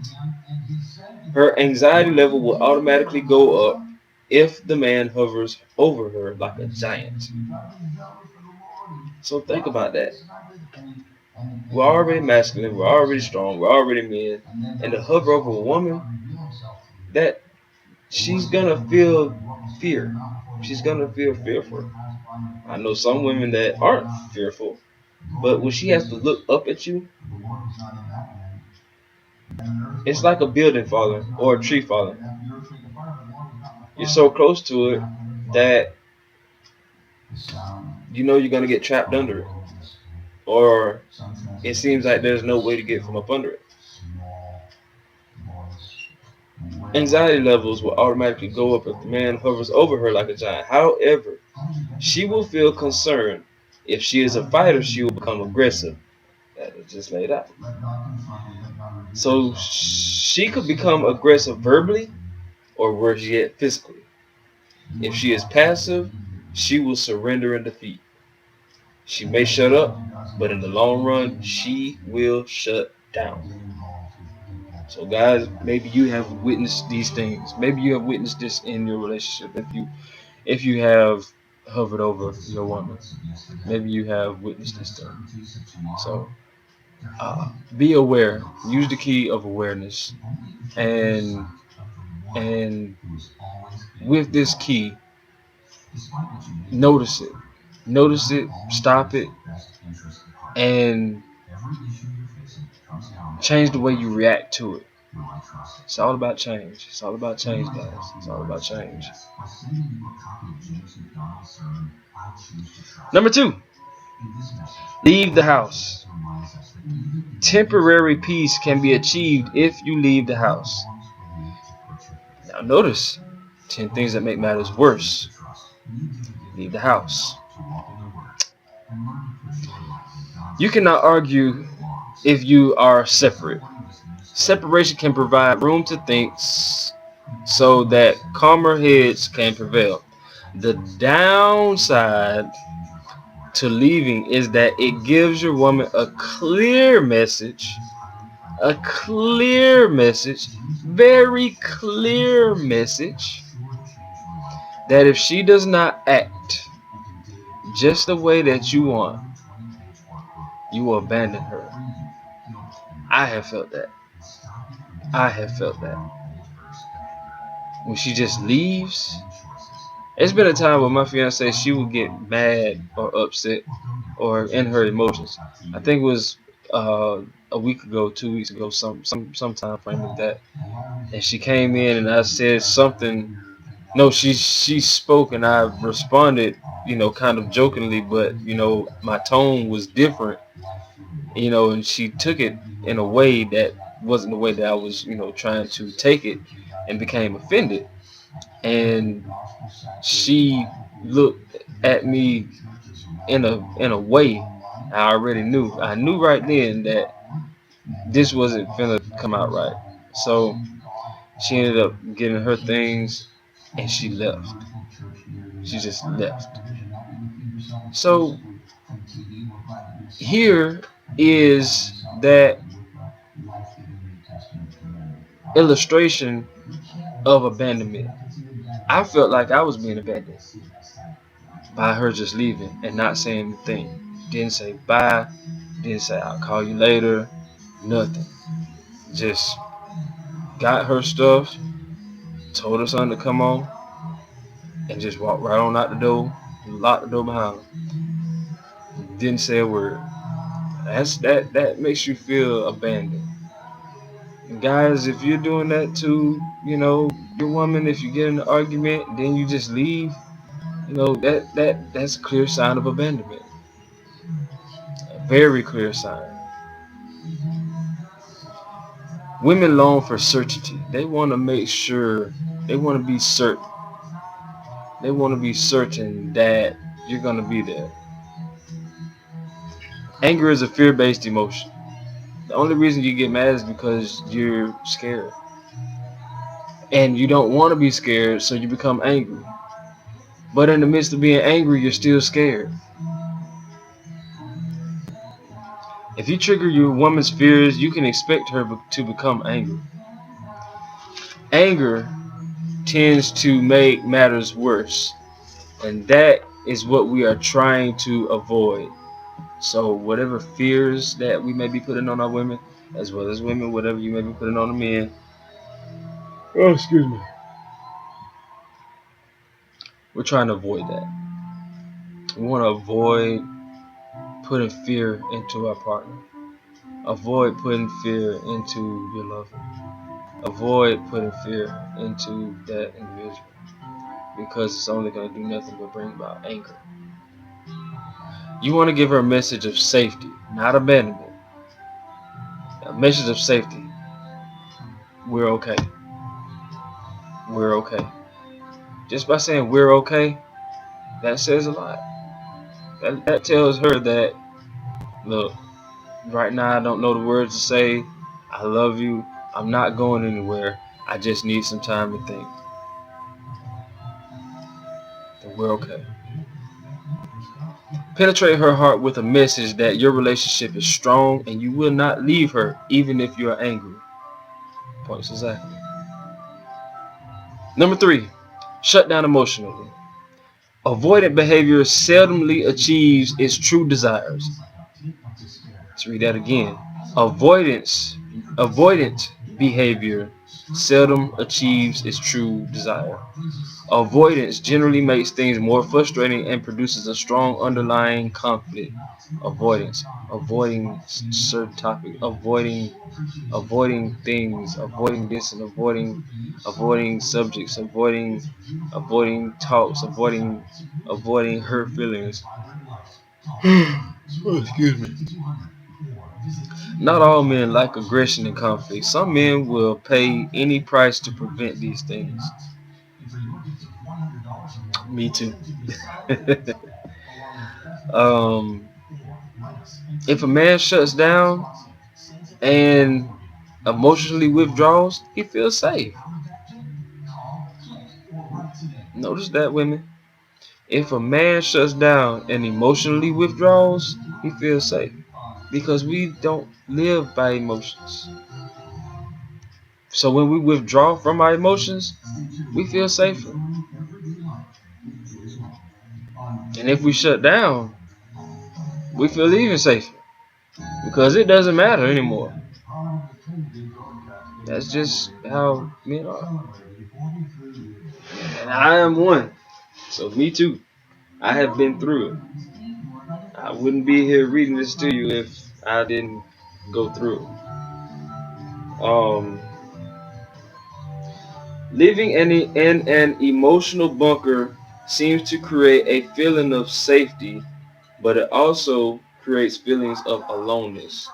Her anxiety level will automatically go up if the man hovers over her like a giant. So think about that. We're already masculine. We're already strong. We're already men. And to hover over a woman, that she's gonna feel fear. She's gonna feel fearful. I know some women that aren't fearful, but when she has to look up at you, it's like a building falling or a tree falling. You're so close to it that you know you're gonna get trapped under it, or it seems like there's no way to get from up under it. Anxiety levels will automatically go up if the man hovers over her like a giant. However, she will feel concerned. If she is a fighter, she will become aggressive. That is just laid out. So she could become aggressive verbally or worse yet, physically. If she is passive, she will surrender and defeat. She may shut up, but in the long run, she will shut down. So guys, maybe you have witnessed these things. Maybe you have witnessed this in your relationship. If you have hovered over your woman, maybe you have witnessed this thing. So be aware. Use the key of awareness, and with this key, notice it. Notice it. Stop it, and change the way you react to it. It's all about change. It's all about change, guys. It's all about change. Number 2, leave the house. Temporary peace can be achieved if you leave the house. Now notice 10 things that make matters worse. Leave the house. You cannot argue if you are separate. Separation can provide room to think so that calmer heads can prevail. The downside to leaving is that it gives your woman a clear message, very clear message, that if she does not act just the way that you want, you will abandon her. I have felt that. When she just leaves, it's been a time where my fiance, she would get mad or upset or in her emotions. I think it was a week ago, 2 weeks ago, some time frame like that. And she came in and I said something. No, she spoke and I responded, kind of jokingly, but my tone was different, and she took it in a way that wasn't the way that I was, trying to take it, and became offended. And she looked at me in a way I already knew. I knew right then that this wasn't finna come out right. So she ended up getting her things and she left. She just left. So here is that illustration of abandonment. I felt like I was being abandoned by her just leaving and not saying a thing. Didn't say bye, didn't say I'll call you later, nothing. Just got her stuff, told her son to come on, and just walked right on out the door, locked the door behind her. Didn't say a word. That makes you feel abandoned. And guys, if you're doing that to, your woman, if you get in an argument, then you just leave, that's a clear sign of abandonment. A very clear sign. Women long for certainty. They want to make sure, they want to be certain. They want to be certain that you're going to be there. Anger is a fear-based emotion. The only reason you get mad is because you're scared. And you don't want to be scared, so you become angry. But in the midst of being angry, you're still scared. If you trigger your woman's fears, you can expect her to become angry. Anger tends to make matters worse, and that is what we are trying to avoid. So whatever fears that we may be putting on our women, as well as women, whatever you may be putting on the men. Oh, excuse me. We're trying to avoid that. We want to avoid putting fear into our partner. Avoid putting fear into your lover. Avoid putting fear into that individual, because it's only going to do nothing but bring about anger. You want to give her a message of safety, not abandonment. A message of safety. We're okay. We're okay. Just by saying we're okay, that says a lot. That tells her that, look, right now I don't know the words to say. I love you. I'm not going anywhere. I just need some time to think. And we're okay. Penetrate her heart with a message that your relationship is strong and you will not leave her even if you are angry. Points exactly. Number 3, shut down emotionally. Avoidant behavior seldomly achieves its true desires. Let's read that again. Avoidant behavior seldom achieves its true desire. Avoidance generally makes things more frustrating and produces a strong underlying conflict. Avoiding certain topics, avoiding things, avoiding this and avoiding subjects, avoiding talks, avoiding hurt feelings. Oh, excuse me. Not all men like aggression and conflict. Some men will pay any price to prevent these things. Me too. um, if a man shuts down and emotionally withdraws, he feels safe. Notice that, women. If a man shuts down and emotionally withdraws, he feels safe. Because we don't live by emotions. So when we withdraw from our emotions, we feel safer. And if we shut down, we feel even safer. Because it doesn't matter anymore. That's just how men are. And I am one. So me too. I have been through it. I wouldn't be here reading this to you if I didn't go through it. Living in an emotional bunker seems to create a feeling of safety, but it also creates feelings of aloneness.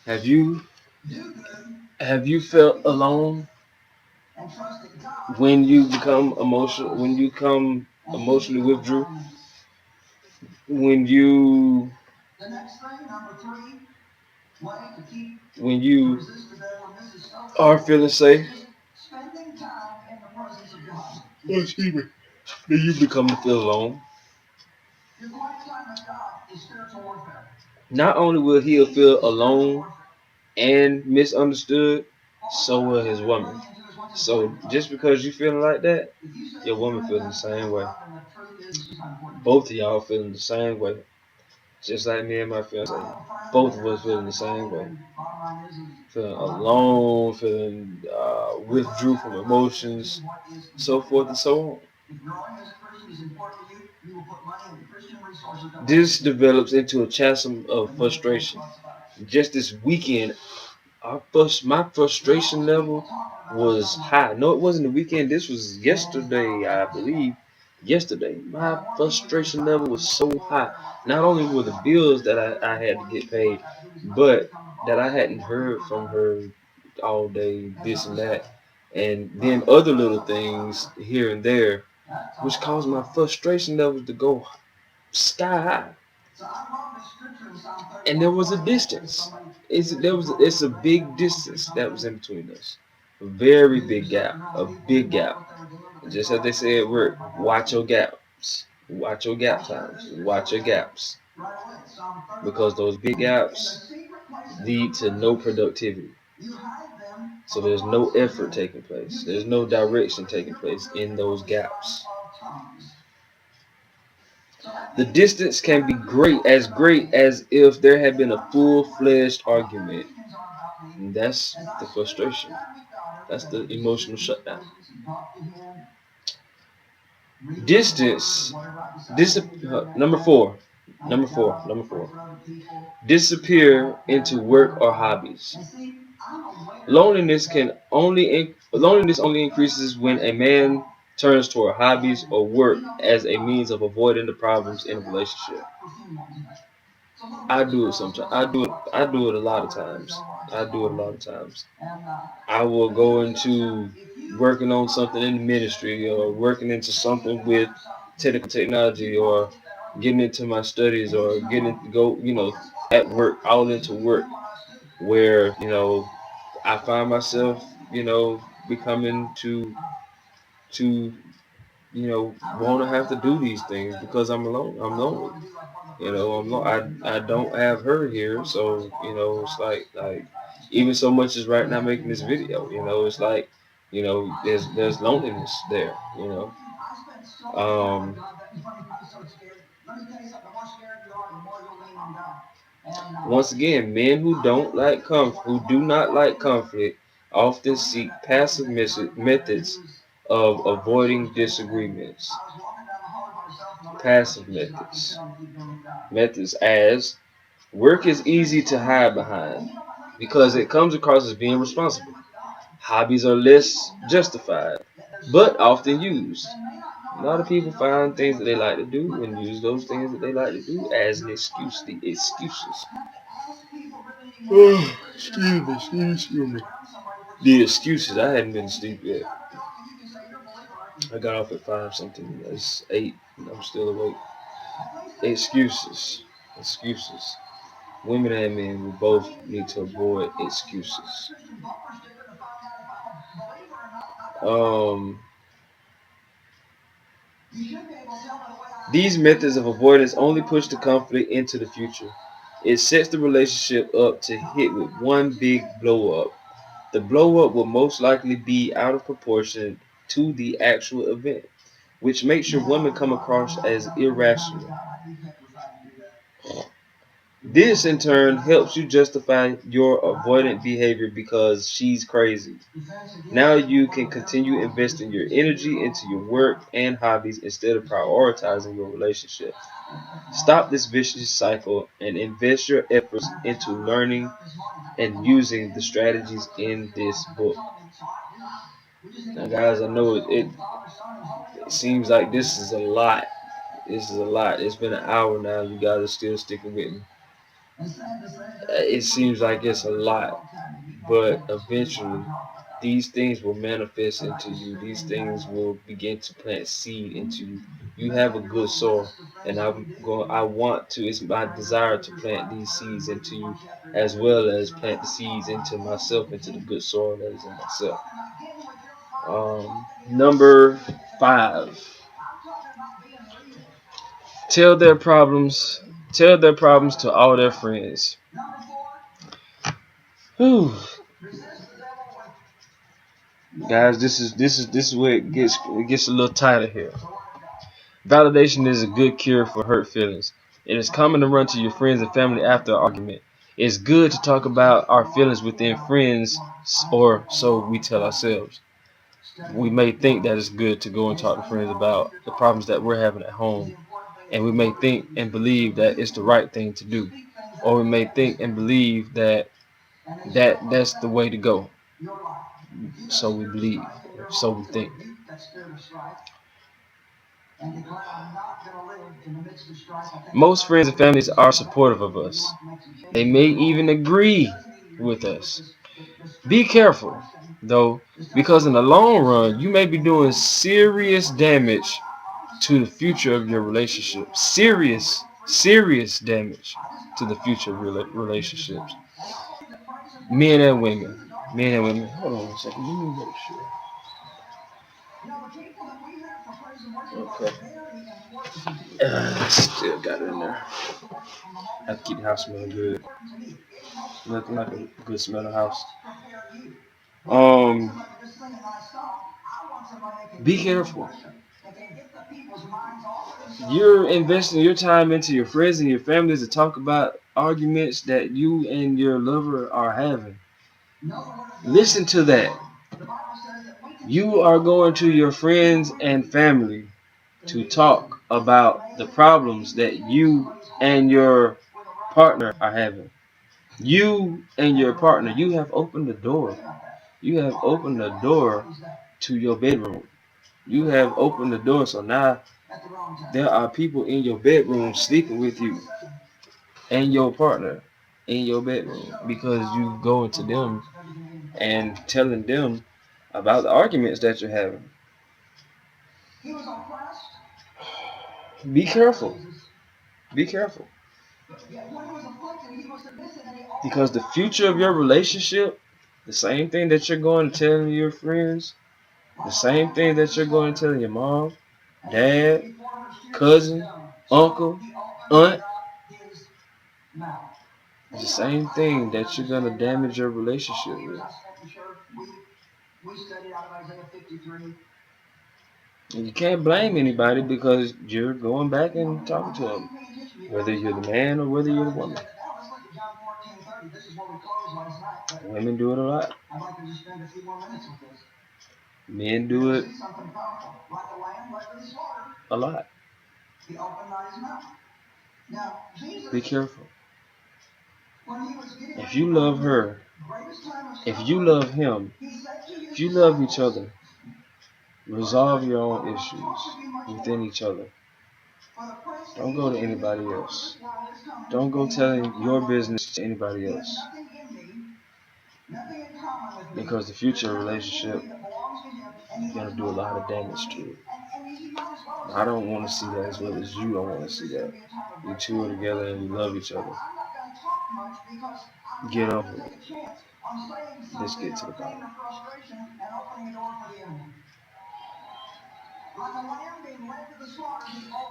Have you felt alone when you become emotional? When you come emotionally withdrew? When you are feeling safe? Oh, excuse me. Then you become to feel alone. Not only will he feel alone and misunderstood, so will his woman. So just because you feeling like that, your woman feeling the same way. Both of y'all feeling the same way. Just like me and my fiance. Both of us feeling the same way. Feeling alone, feeling withdrew from emotions, so forth and so on. This develops into a chasm of frustration. Just this weekend, my frustration level was high. No, it wasn't the weekend. This was yesterday, I believe. Yesterday, my frustration level was so high. Not only were the bills that I had to get paid, but that I hadn't heard from her all day, this and that. And then other little things here and there, which caused my frustration levels to go sky high. And there was a distance. It's a big distance that was in between us. A very big gap. A big gap. Just as they say at work, watch your gaps. Watch your gap times. Watch your gaps. Because those big gaps lead to no productivity. So there's no effort taking place. There's no direction taking place in those gaps. The distance can be great as if there had been a full-fledged argument. And that's the frustration. That's the emotional shutdown. Distance. Number four. Number four. Disappear into work or hobbies. Loneliness only increases when a man turns toward hobbies or work as a means of avoiding the problems in a relationship. I do it sometimes. I do it a lot of times. I do it a lot of times. I will go into working on something in the ministry or working into something with technology or getting into my studies or at work, all into work where, I find myself, becoming to want to have to do these things because I'm alone. I'm lonely. I don't have her here, so it's like even so much as right now making this video, it's like there's loneliness there. Um, Once again, men who do not like conflict often seek passive methods of avoiding disagreements. Passive methods as work is easy to hide behind because it comes across as being responsible. Hobbies are less justified, but often used. A lot of people find things that they like to do and use those things that they like to do as an excuse. The excuses. Oh, excuse me. The excuses. I hadn't been asleep yet. I got off at 5 something. It's 8 and I'm still awake. Excuses. Excuses. Women and men, we both need to avoid excuses. Um, these methods of avoidance only push the conflict into the future. It sets the relationship up to hit with one big blow up. The blow up will most likely be out of proportion to the actual event, which makes your woman come across as irrational. This in turn helps you justify your avoidant behavior because she's crazy. Now you can continue investing your energy into your work and hobbies instead of prioritizing your relationship. Stop this vicious cycle and invest your efforts into learning and using the strategies in this book. Now, guys, I know it seems like this is a lot. This is a lot. It's been an hour now. You guys are still sticking with me. It seems like it's a lot, but eventually these things will manifest into you. These things will begin to plant seed into you. You have a good soil, and it's my desire to plant these seeds into you, as well as plant the seeds into myself, into the good soil that is in myself. Number 5. Tell their problems. Tell their problems to all their friends. Whew. Guys, this is where it gets a little tighter here. Validation is a good cure for hurt feelings. It is common to run to your friends and family after an argument. It's good to talk about our feelings within friends, or so we tell ourselves. We may think that it's good to go and talk to friends about the problems that we're having at home, and we may think and believe that it's the right thing to do, or we may think and believe that's the way to go. So we believe, so we think. Most friends and families are supportive of us. They may even agree with us. Be careful, though, because in the long run, you may be doing serious damage to the future of your relationship. Serious damage to the future of your relationships. Men and women. Men and women. Hold on a second. Let me make sure. Okay. Still got it in there. I have to keep the house smelling good. Nothing like a good smelling house. Be careful. You're investing your time into your friends and your family to talk about arguments that you and your lover are having. Listen to that. You are going to your friends and family to talk about the problems that you and your partner are having. You and your partner, you have opened the door. You have opened the door to your bedroom. You have opened the door, so now there are people in your bedroom sleeping with you and your partner in your bedroom because you go into them and telling them about the arguments that you're having. Be careful. Be careful. Because the future of your relationship, the same thing that you're going to tell your friends, the same thing that you're going to tell your mom, dad, cousin, uncle, aunt, the same thing that you're going to damage your relationship with. And you can't blame anybody because you're going back and talking to them, whether you're the man or whether you're the woman. Women do it a lot. Men do it a lot. Be careful. If you love her, if you love him, if you love each other, resolve your own issues within each other. Don't go to anybody else. Don't go telling your business to anybody else. Because the future relationship is going to do a lot of damage to it. I don't want to see that as well as you don't want to see that. You two are together and you love each other. Get over it. Let's get to the bottom.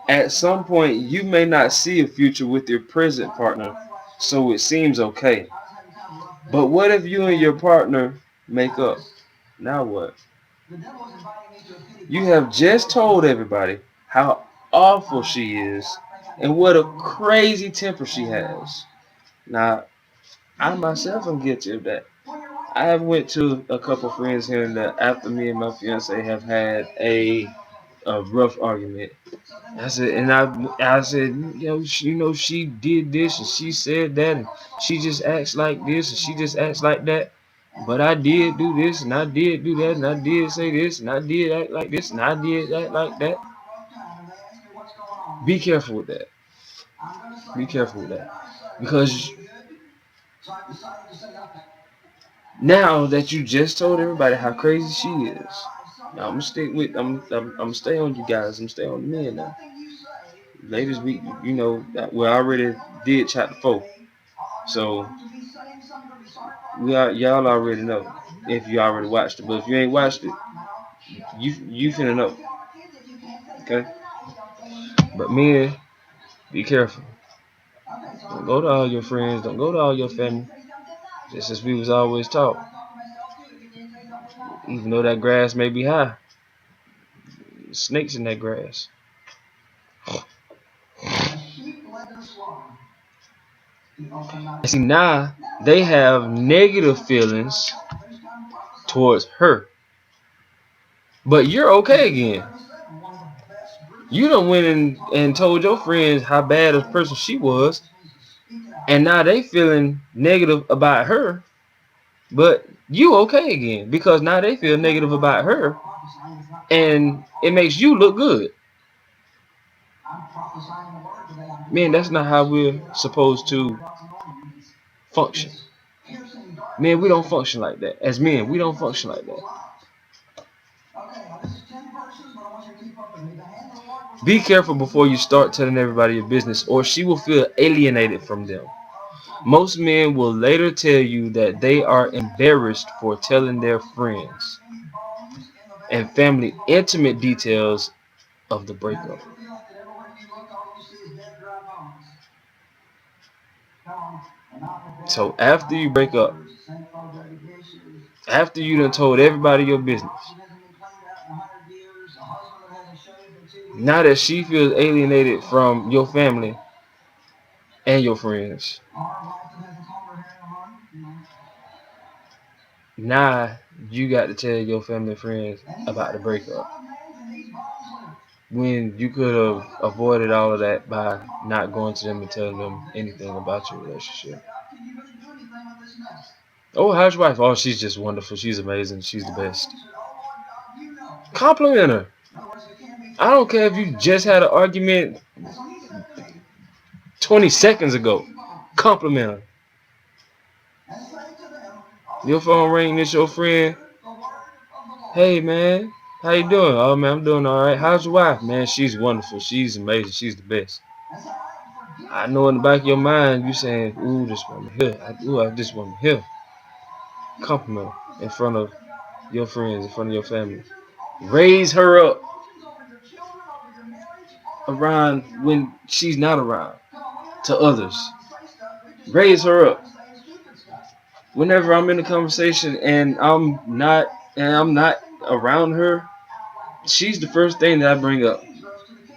At some point, you may not see a future with your present partner, so it seems okay. But what if you and your partner make up? Now what? You have just told everybody how awful she is and what a crazy temper she has. Now, I myself am guilty of that. I have went to a couple friends here and there after me and my fiance have had a rough argument. I said, she did this and she said that and she just acts like this and she just acts like that. But I did do this and I did do that and I did say this and I did act like this and I did act like that. Be careful with that. Be careful with that. Because now that you just told everybody how crazy she is, now I'm stay on you guys. I'm stay on the men now. Ladies, we already did chapter 4, so y'all already know if you already watched it. But if you ain't watched it, you finna know. Okay. But men, be careful. Don't go to all your friends. Don't go to all your family. Just as we was always taught. Even though that grass may be high, snakes in that grass. And see, now they have negative feelings towards her. But you're okay again. You done went and told your friends how bad a person she was. And now they feeling negative about her. But you okay again. Because now they feel negative about her. And it makes you look good. Man, that's not how we're supposed to function. Man, we don't function like that. As men, we don't function like that. Be careful before you start telling everybody your business, or she will feel alienated from them. Most men will later tell you that they are embarrassed for telling their friends and family intimate details of the breakup. So after you break up, after you done told everybody your business, Now that she feels alienated from your family and your friends, now you got to tell your family and friends about the breakup. When you could have avoided all of that by not going to them and telling them anything about your relationship. Oh, how's your wife? Oh, she's just wonderful. She's amazing. She's the best. Compliment her. I don't care if you just had an argument 20 seconds ago. Compliment her. Your phone ring, it's your friend. Hey, man. How you doing? Oh, man, I'm doing all right. How's your wife? Man, she's wonderful. She's amazing. She's the best. I know in the back of your mind, you saying, ooh, this woman here. I this woman here. Compliment her in front of your friends, in front of your family. Raise her up around when she's not around to others. Raise her up. Whenever I'm in a conversation and I'm not around her, she's the first thing that I bring up.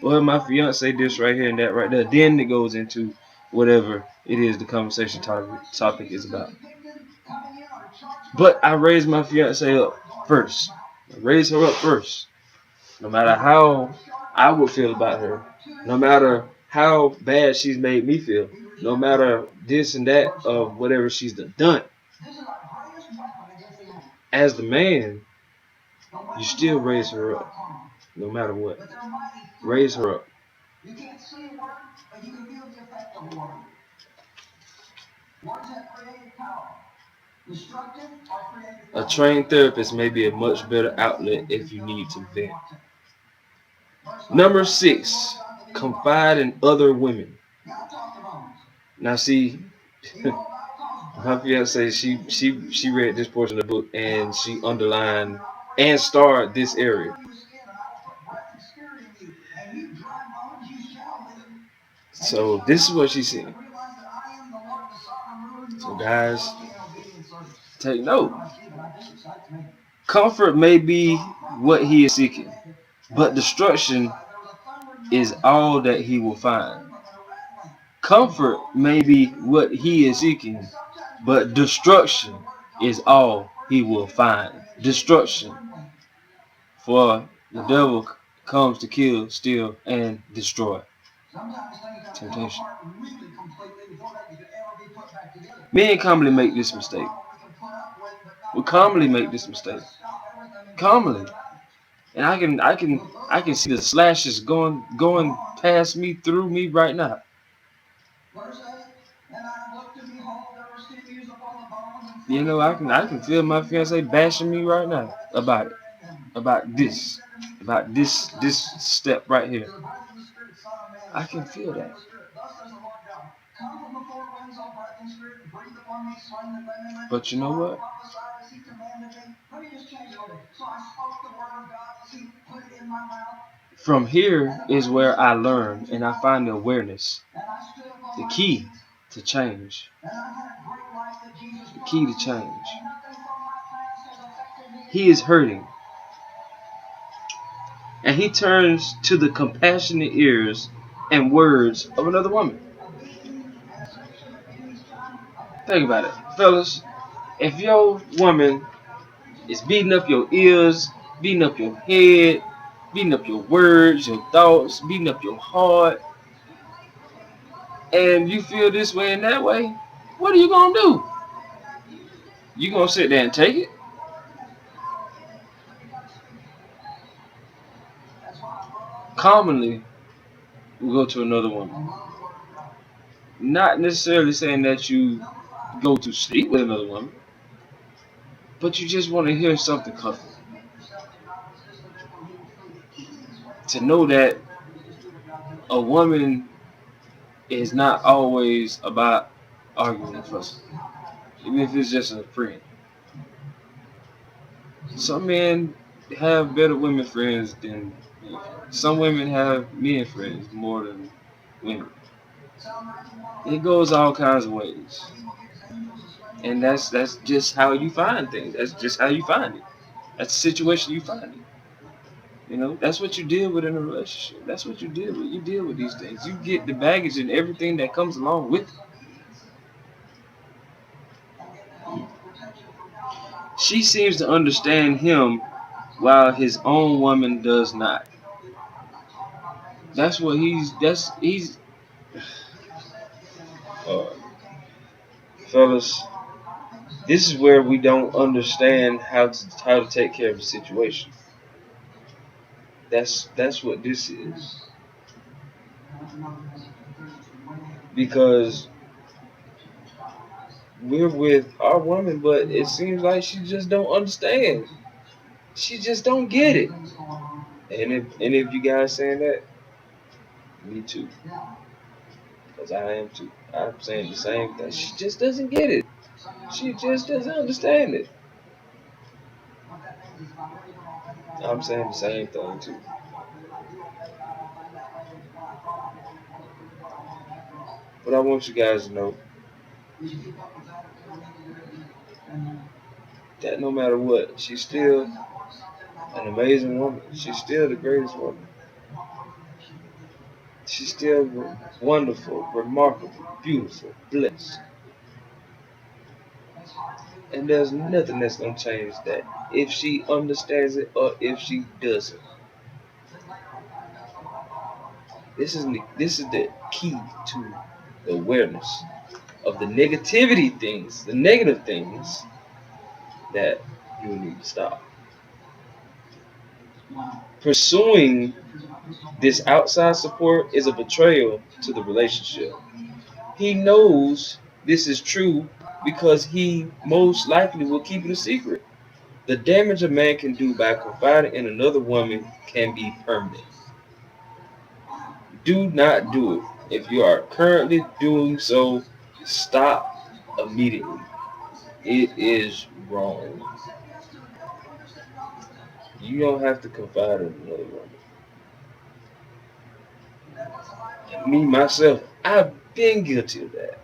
Well, my fiance this right here and that right there. Then it goes into whatever it is the conversation topic is about. But I raise my fiance up first. I raise her up first. No matter how I would feel about her. No matter how bad she's made me feel. No matter this and that of whatever she's done. As the man, you still raise her up. No matter what. Raise her up. A trained therapist may be a much better outlet if you need to vent. Number 6, confide in other women. Now see, my fiance, she read this portion of the book and she underlined and starred this area. So this is what she said. So guys, take note. Comfort may be what he is seeking, but destruction is all that he will find. Comfort may be what he is seeking, but destruction is all he will find. Destruction. For the devil comes to kill, steal, and destroy. Temptation. Men commonly make this mistake. We commonly make this mistake. Commonly. And I can see the slashes going past me, through me right now. You know, I can feel my fiance bashing me right now about it. About this step right here. I can feel that. But you know what? From here is where I learn and I find the awareness. The key to change. The key to change. He is hurting. And he turns to the compassionate ears and words of another woman. Think about it. Fellas, if your woman is beating up your ears, beating up your head, beating up your words, your thoughts, beating up your heart, and you feel this way and that way, what are you going to do? You going to sit there and take it? Commonly, we go to another woman. Not necessarily saying that you go to sleep with another woman, but you just want to hear something comforting. To know that a woman is not always about arguing and fussing, even if it's just a friend. Some men have better women friends than men. Some women have men friends more than women. It goes all kinds of ways. And that's just how you find things. That's just how you find it. That's the situation you find it. You know, that's what you deal with in a relationship. That's what you deal with. You deal with these things. You get the baggage and everything that comes along with it. She seems to understand him while his own woman does not. That's what he's uh, fellas, this is where we don't understand how to take care of the situation. That's what this is. Because we're with our woman, but it seems like she just don't understand. She just don't get it. And if you guys saying that, me too. Because I am too. I'm saying the same thing. She just doesn't get it. She just doesn't understand it. I'm saying the same thing too. But I want you guys to know that no matter what, she's still an amazing woman. She's still the greatest woman. She's still wonderful, remarkable, beautiful, blessed. And there's nothing that's gonna change that if she understands it or if she doesn't. This is the key to the awareness of the negativity things, the negative things that you need to stop. Pursuing this outside support is a betrayal to the relationship. He knows this is true because he most likely will keep it a secret. The damage a man can do by confiding in another woman can be permanent. Do not do it. If you are currently doing so, stop immediately. It is wrong. You don't have to confide in another woman. Me, myself, I've been guilty of that.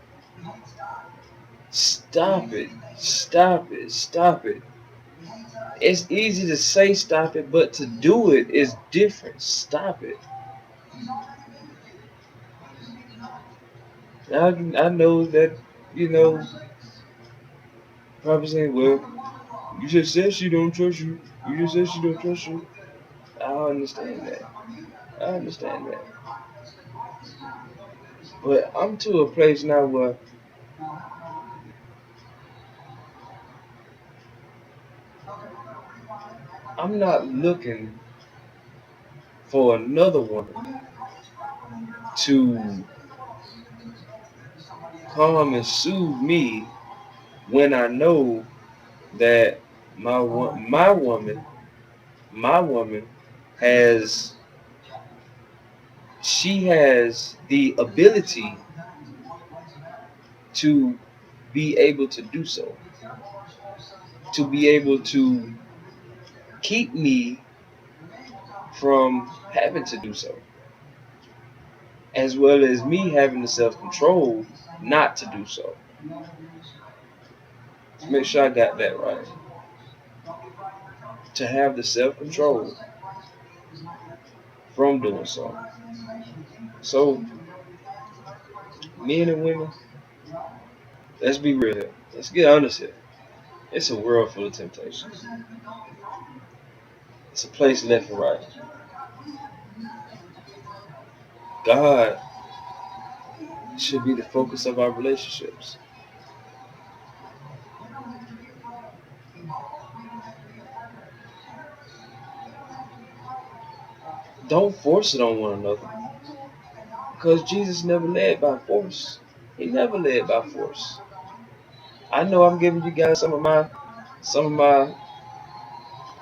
Stop it. Stop it. Stop it. It's easy to say stop it, but to do it is different. Stop it. I know that, you know, probably saying, well, you just said she don't trust you. You just said she don't trust you. I understand that. I understand that. But I'm to a place now where I'm not looking for another woman to come and soothe me when I know that my woman has she has the ability to be able to do so, to be able to keep me from having to do so, as well as me having the self-control not to do so. Make sure I got that right. To have the self-control from doing so. So, men and women, let's be real here. Let's get honest here. It's a world full of temptations. It's a place left and right. God should be the focus of our relationships. Don't force it on one another. Because Jesus never led by force. He never led by force. I know I'm giving you guys some of my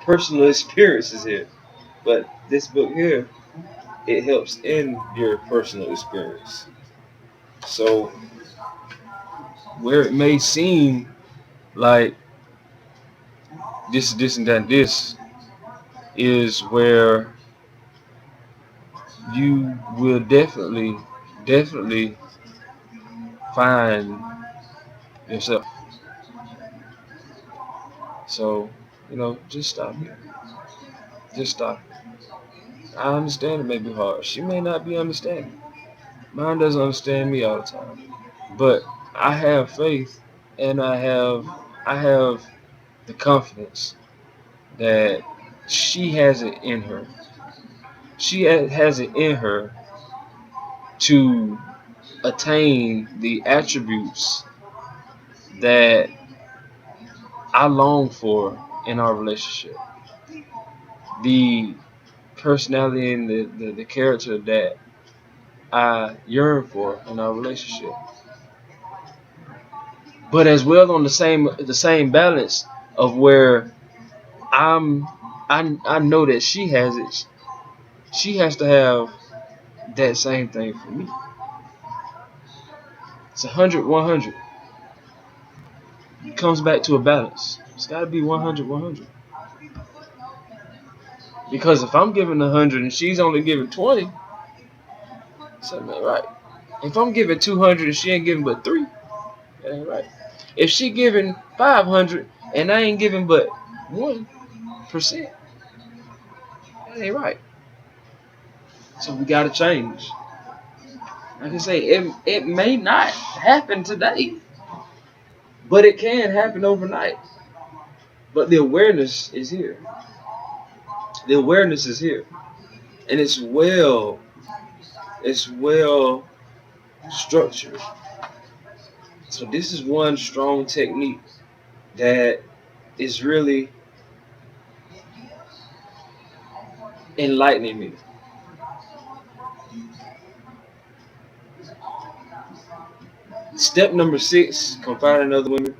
personal experiences here. But this book here, it helps in your personal experience. So where it may seem like this and that, this is where you will definitely find yourself. So, just stop it. Just stop it. I understand it may be hard. She may not be understanding. Mine doesn't understand me all the time. But I have faith, and I have the confidence that she has it in her. She has it in her to attain the attributes that I long for in our relationship. The personality and the character that I yearn for in our relationship. But as well on the same balance of where I'm I know that she has it. She has to have that same thing for me. It's 100, 100. It comes back to a balance. It's got to be 100, 100. Because if I'm giving 100 and she's only giving 20, something ain't right. If I'm giving 200 and she ain't giving but 3, that ain't right. If she giving 500 and I ain't giving but 1%, that ain't right. So we gotta change. Like I say, it may not happen today, but it can happen overnight. But the awareness is here. The awareness is here, and it's well structured. So this is one strong technique that is really enlightening me. Step number 6, confide in other women.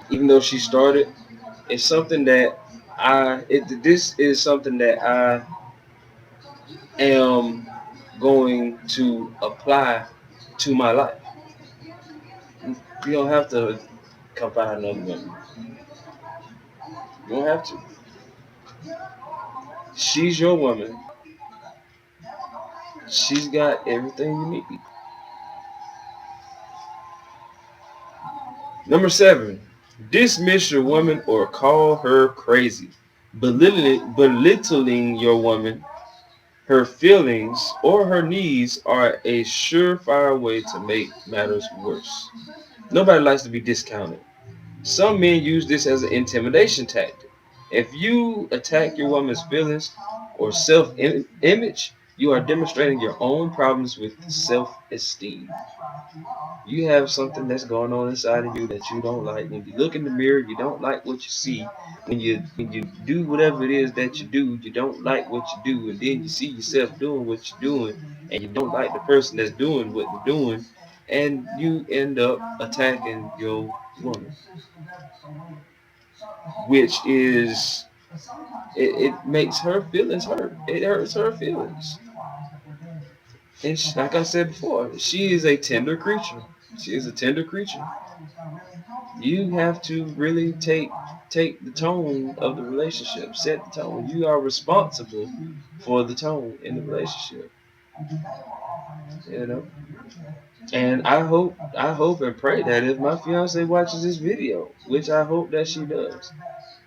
Even though she started, it's something that this is something that I am going to apply to my life. You don't have to confide in other women. You don't have to. She's your woman. She's got everything you need. Number 7, dismiss your woman or call her crazy. Belittling your woman, her feelings, or her needs are a surefire way to make matters worse. Nobody likes to be discounted. Some men use this as an intimidation tactic. If you attack your woman's feelings or self-image, you are demonstrating your own problems with self-esteem. You have something that's going on inside of you that you don't like. When you look in the mirror, you don't like what you see. When you do whatever it is that you don't like what you do, and then you see yourself doing what you're doing, and you don't like the person that's doing what they're doing, and you end up attacking your woman, which is it makes her feelings hurt. It hurts her feelings. And like I said before, she is a tender creature. She is a tender creature. You have to really take the tone of the relationship, set the tone. You are responsible for the tone in the relationship. You know. And I hope and pray that if my fiance watches this video, which I hope that she does,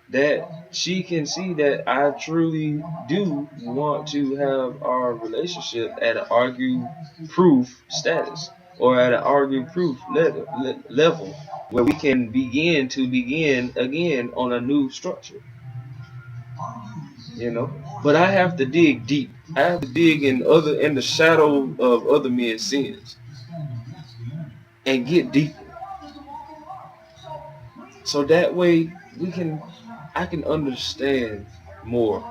that she can see that I truly do want to have our relationship at an argue-proof status or at an argue-proof level where we can begin again on a new structure, you know. But I have to dig deep. I have to dig in the shadow of other men's sins and get deeper, so that way I can understand more.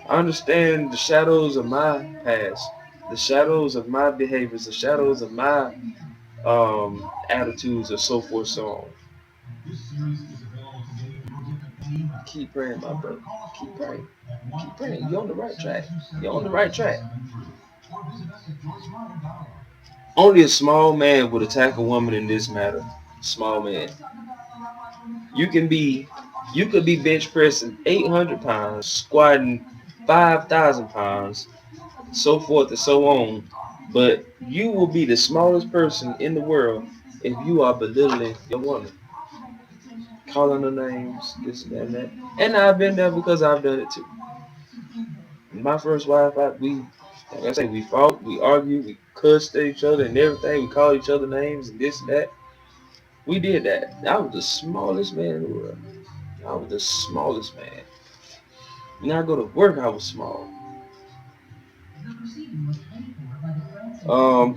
I understand the shadows of my past, the shadows of my behaviors, the shadows of my attitudes, and so forth, so on. Keep praying, my brother. Keep praying. Keep praying. You're on the right track. You're on the right track. Only a small man would attack a woman in this matter. Small man. You can be, you could be bench pressing 800 pounds, squatting 5,000 pounds, so forth and so on. But you will be the smallest person in the world if you are belittling your woman, calling her names, this and that. And I've been there because I've done it too. my first wife, like I say, we fought, we argued, we cussed at each other and everything. We called each other names and this and that. We did that. I was the smallest man in the world. I was the smallest man. When I go to work, I was small.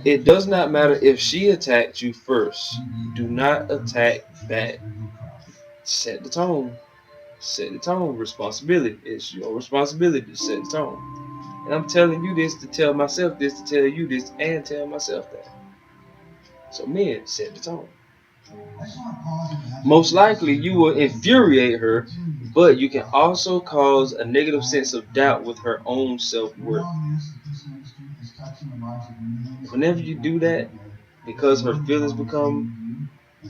It does not matter if she attacked you first. Do not attack back. Set the tone. Set the tone. Responsibility. It's your responsibility to set the tone. And I'm telling you this to tell myself this, to tell you this, and tell myself that. So men, set the tone. Most likely you will infuriate her, but you can also cause a negative sense of doubt with her own self-worth. Whenever you do that, because her feelings become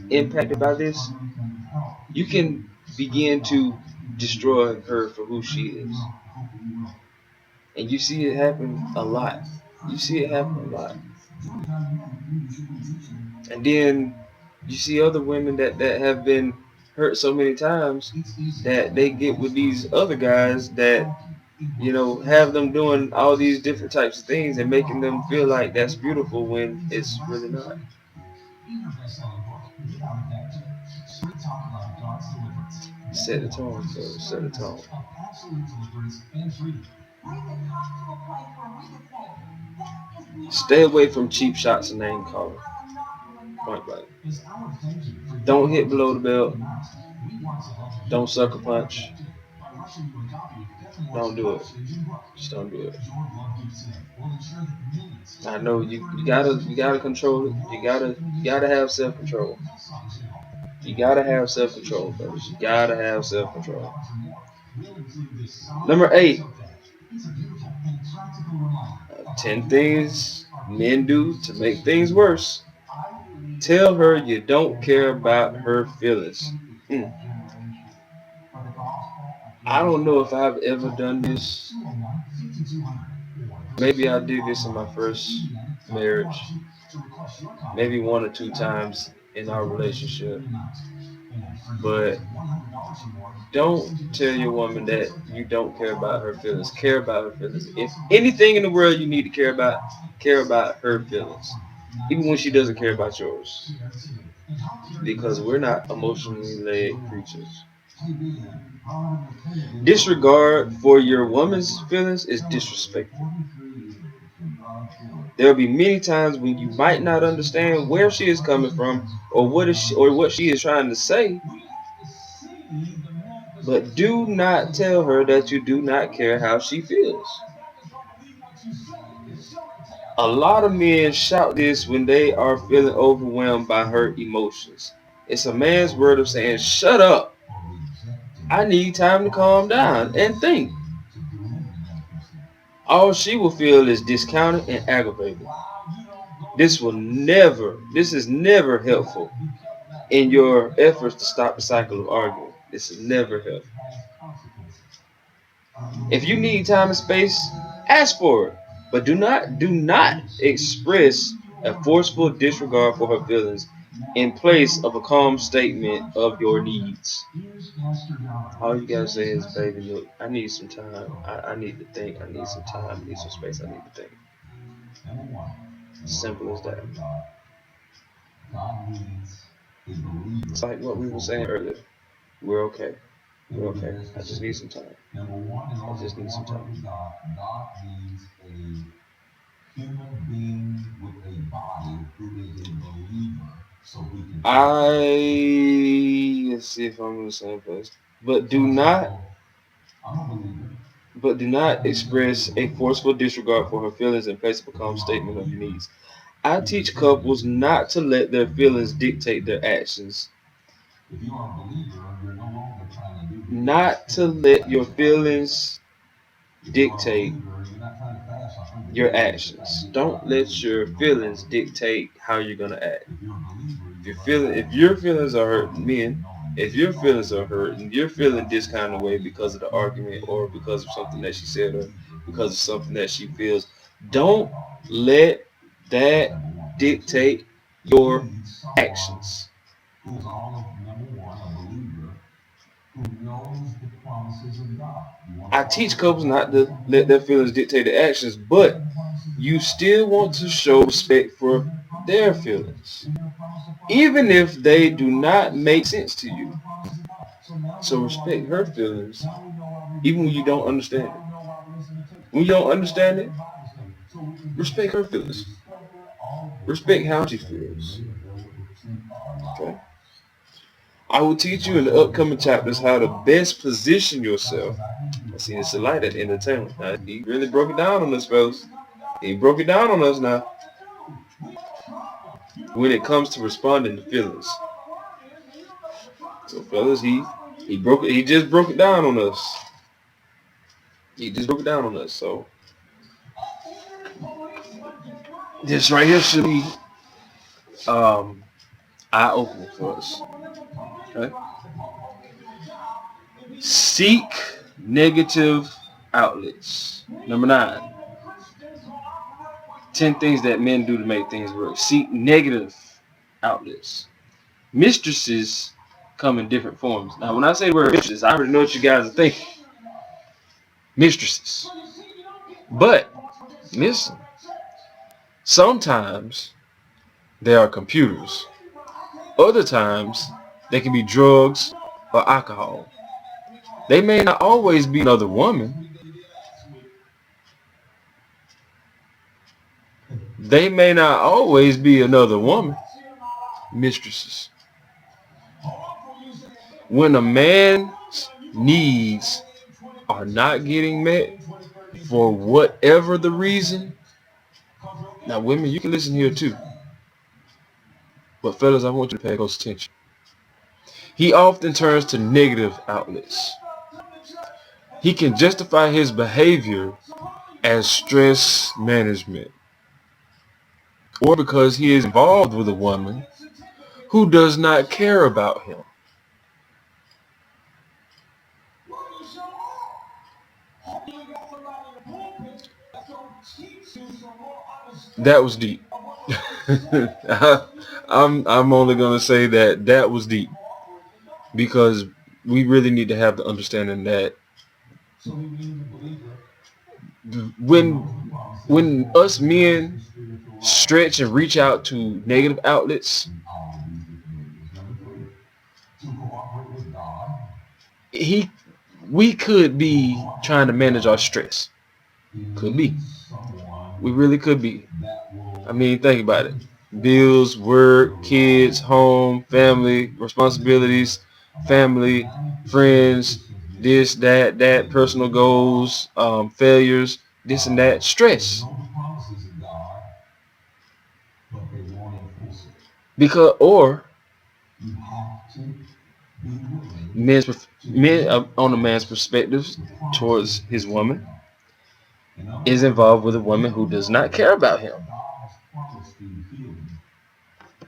impacted by this, you can begin to destroy her for who she is. And you see it happen a lot. You see it happen a lot. And then you see other women that have been hurt so many times that they get with these other guys that, you know, have them doing all these different types of things and making them feel like that's beautiful when it's really not. Set the tone, so set the tone. Stay away from cheap shots and name calling. Point blank. Don't hit below the belt. Don't sucker punch. Don't do it. Just don't do it. I know you gotta control it. You gotta have self-control. You gotta have self-control, fellas. You gotta have self-control. Number 8. 10 things men do to make things worse. Tell her you don't care about her feelings. I don't know if I've ever done this. Maybe I did this in my first marriage. Maybe 1 or 2 times in our relationship. But don't tell your woman that you don't care about her feelings. Care about her feelings. If anything in the world you need to care about her feelings. Even when she doesn't care about yours. Because we're not emotionally led creatures. Disregard for your woman's feelings is disrespectful. There will be many times when you might not understand where she is coming from or what she is trying to say. But do not tell her that you do not care how she feels. A lot of men shout this when they are feeling overwhelmed by her emotions. It's a man's word of saying, "Shut up. I need time to calm down and think." All she will feel is discounted and aggravated. This is never helpful in your efforts to stop the cycle of arguing. This is never helpful. If you need time and space, ask for it. But do not express a forceful disregard for her feelings in place of a calm statement of your needs. All you gotta say is, "Baby, look, I need some time. I need to think. I need some time. I need some space. I need to think." Simple as that. It's like what we were saying earlier. We're okay. We're okay. I just need some time. I just need some time. Let's see if I'm in the same place. But do not express a forceful disregard for her feelings in place of a calm statement of your needs. I teach couples not to let their feelings dictate their actions. Not to let your feelings dictate your actions. Don't let your feelings dictate how you're gonna act. If your feelings are hurt, men, if your feelings are hurt and you're feeling this kind of way because of the argument or because of something that she said or because of something that she feels, don't let that dictate your actions. I teach couples not to let their feelings dictate their actions, but you still want to show respect for their feelings, even if they do not make sense to you. So respect her feelings, even when you don't understand it. When you don't understand it, respect her feelings. Respect how she feels. Okay? I will teach you in the upcoming chapters how to best position yourself. I see it's a light at the end of the tunnel. Now, he really broke it down on us, fellas. He broke it down on us now. When it comes to responding to feelings. So, fellas, he just broke it down on us. He just broke it down on us. So, this right here should be eye-opening for us. Okay? Seek negative outlets. Number 9. 10 things that men do to make things work. Seek negative outlets. Mistresses come in different forms. Now, when I say the word mistresses, I already know what you guys are thinking. Mistresses. But, listen. Sometimes they are computers. Other times, they can be drugs or alcohol. They may not always be another woman. They may not always be another woman. Mistresses. When a man's needs are not getting met for whatever the reason, now women, you can listen here too. But fellas, I want you to pay close attention. He often turns to negative outlets. He can justify his behavior as stress management, or because he is involved with a woman who does not care about him. That was deep. I'm only gonna say that was deep, because we really need to have the understanding that when us men stretch and reach out to negative outlets, we could be trying to manage our stress. Could be. We really could be. I mean, think about it. Bills, work, kids, home, family, responsibilities, family, friends, this, that, personal goals, failures, this and that, stress. Because, or men on a man's perspective towards his woman is involved with a woman who does not care about him.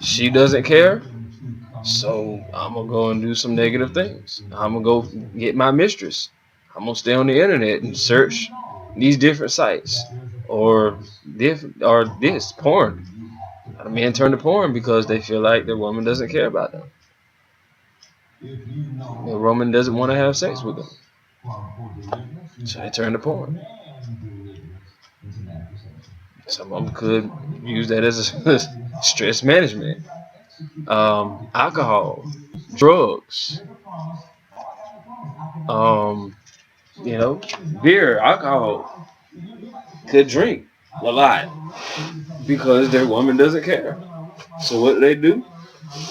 She doesn't care, so I'm going to go and do some negative things. I'm going to go get my mistress. I'm going to stay on the internet and search these different sites or this porn. A man turn to porn because they feel like their woman doesn't care about them. The woman doesn't want to have sex with them. So they turn to porn. Some of them could use that as a stress management. Alcohol, drugs, beer, alcohol. Could drink a lot because their woman doesn't care. So what do?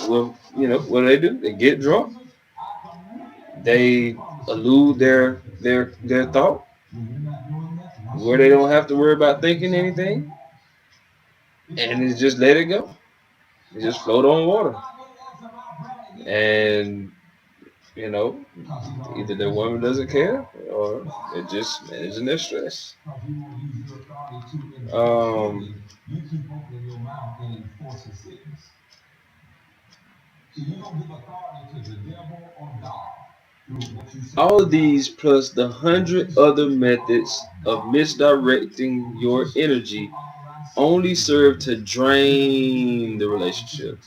Well, what do? They get drunk. They elude their thought, where they don't have to worry about thinking anything, and it's just let it go. They just float on water, and either the woman doesn't care or they're just managing their stress. All of these plus the 100 other methods of misdirecting your energy only serve to drain the relationship.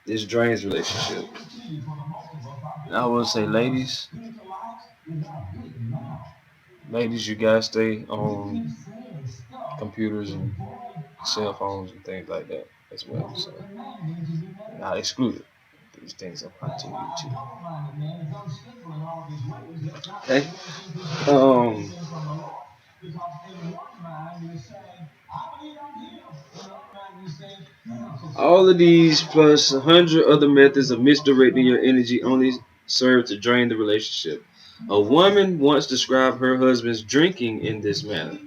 This drains relationship. And I will say, ladies, Ladies, you guys stay on computers and cell phones and things like that as well. So, not excluded. These things apply to you too. Okay. All of these plus 100 other methods of misdirecting your energy only serve to drain the relationship. A woman once described her husband's drinking in this manner.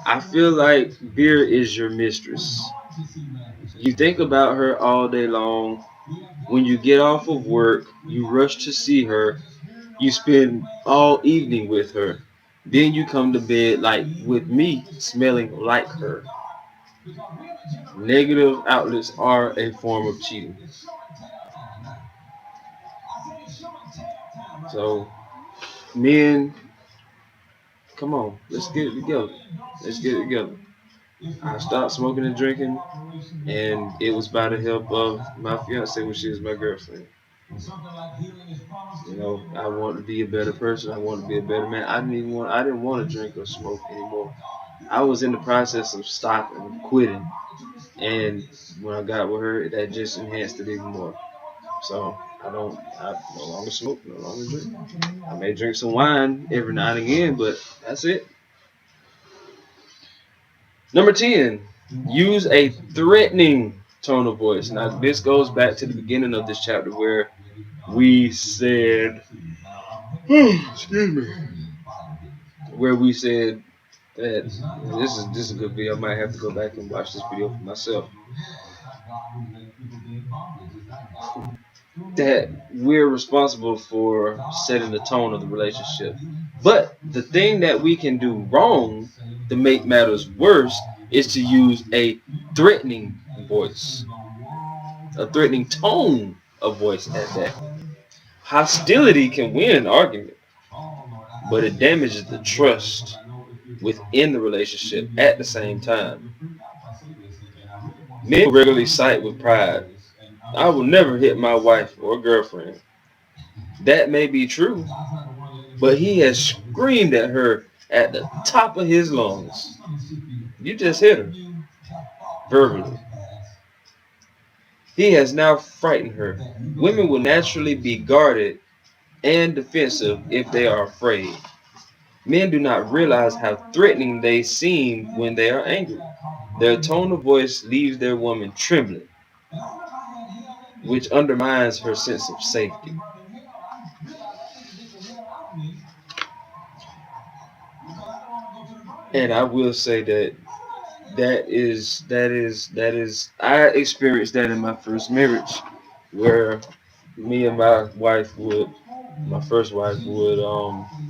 I feel like beer is your mistress. You think about her all day long. When you get off of work, you rush to see her. You spend all evening with her. Then you come to bed like with me, smelling like her. Negative outlets are a form of cheating. So, men, come on, let's get it together. Let's get it together. I stopped smoking and drinking, and it was by the help of my fiance when she was my girlfriend. You know, I wanted to be a better person. I wanted to be a better man. I didn't want to drink or smoke anymore. I was in the process of stopping, quitting, and when I got with her, that just enhanced it even more. So I no longer smoke, no longer drink. I may drink some wine every now and again, but that's it. Number 10, use a threatening tone of voice. Now, this goes back to the beginning of this chapter where we said, excuse me, where we said that this is a good video. I might have to go back and watch this video for myself. That we're responsible for setting the tone of the relationship. But the thing that we can do wrong to make matters worse is to use a threatening voice, a threatening tone of voice at that. Hostility can win an argument, but it damages the trust within the relationship at the same time. Men regularly cite with pride, I will never hit my wife or girlfriend. That may be true, but he has screamed at her at the top of his lungs. You just hit her verbally. He has now frightened her. Women will naturally be guarded and defensive if they are afraid. Men do not realize how threatening they seem when they are angry. Their tone of voice leaves their woman trembling, which undermines her sense of safety. And I will say that is I experienced that in my first marriage, where me and my first wife would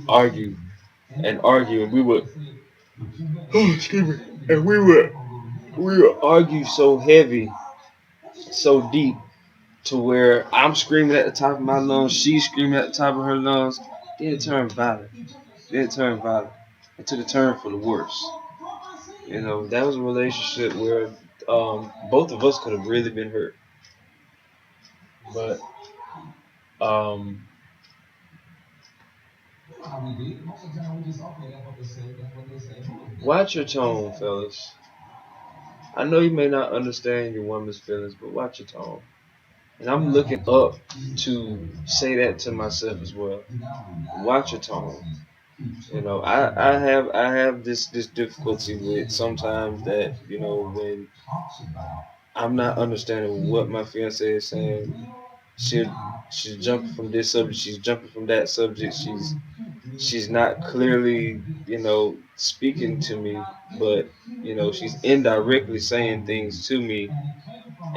argue and argue, and we would excuse me, and we would argue so heavy, so deep, to where I'm screaming at the top of my lungs, she's screaming at the top of her lungs. Then it turned violent. It took a turn for the worse. You know, that was a relationship where both of us could have really been hurt. But watch your tone, fellas. I know you may not understand your woman's feelings, but watch your tone. And I'm looking up to say that to myself as well. Watch your tone. You know, I have this difficulty with sometimes that, you know, when I'm not understanding what my fiance is saying, she's jumping from this subject, she's jumping from that subject, she's not clearly, you know, speaking to me, but you know, she's indirectly saying things to me,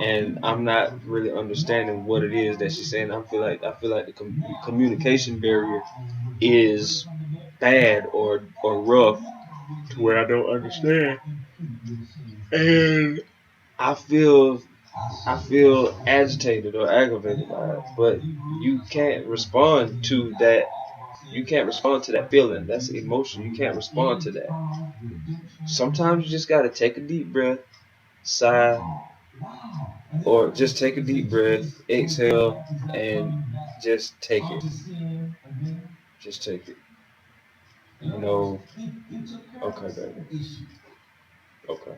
and I'm not really understanding what it is that she's saying. I feel like the communication barrier is bad or rough to where I don't understand, and I feel agitated or aggravated by it. But you can't respond to that. You can't respond to that feeling. That's emotion. You can't respond to that. Sometimes you just gotta take a deep breath, sigh, or just take a deep breath, exhale, and just take it. Just take it. You know, okay, baby. Okay.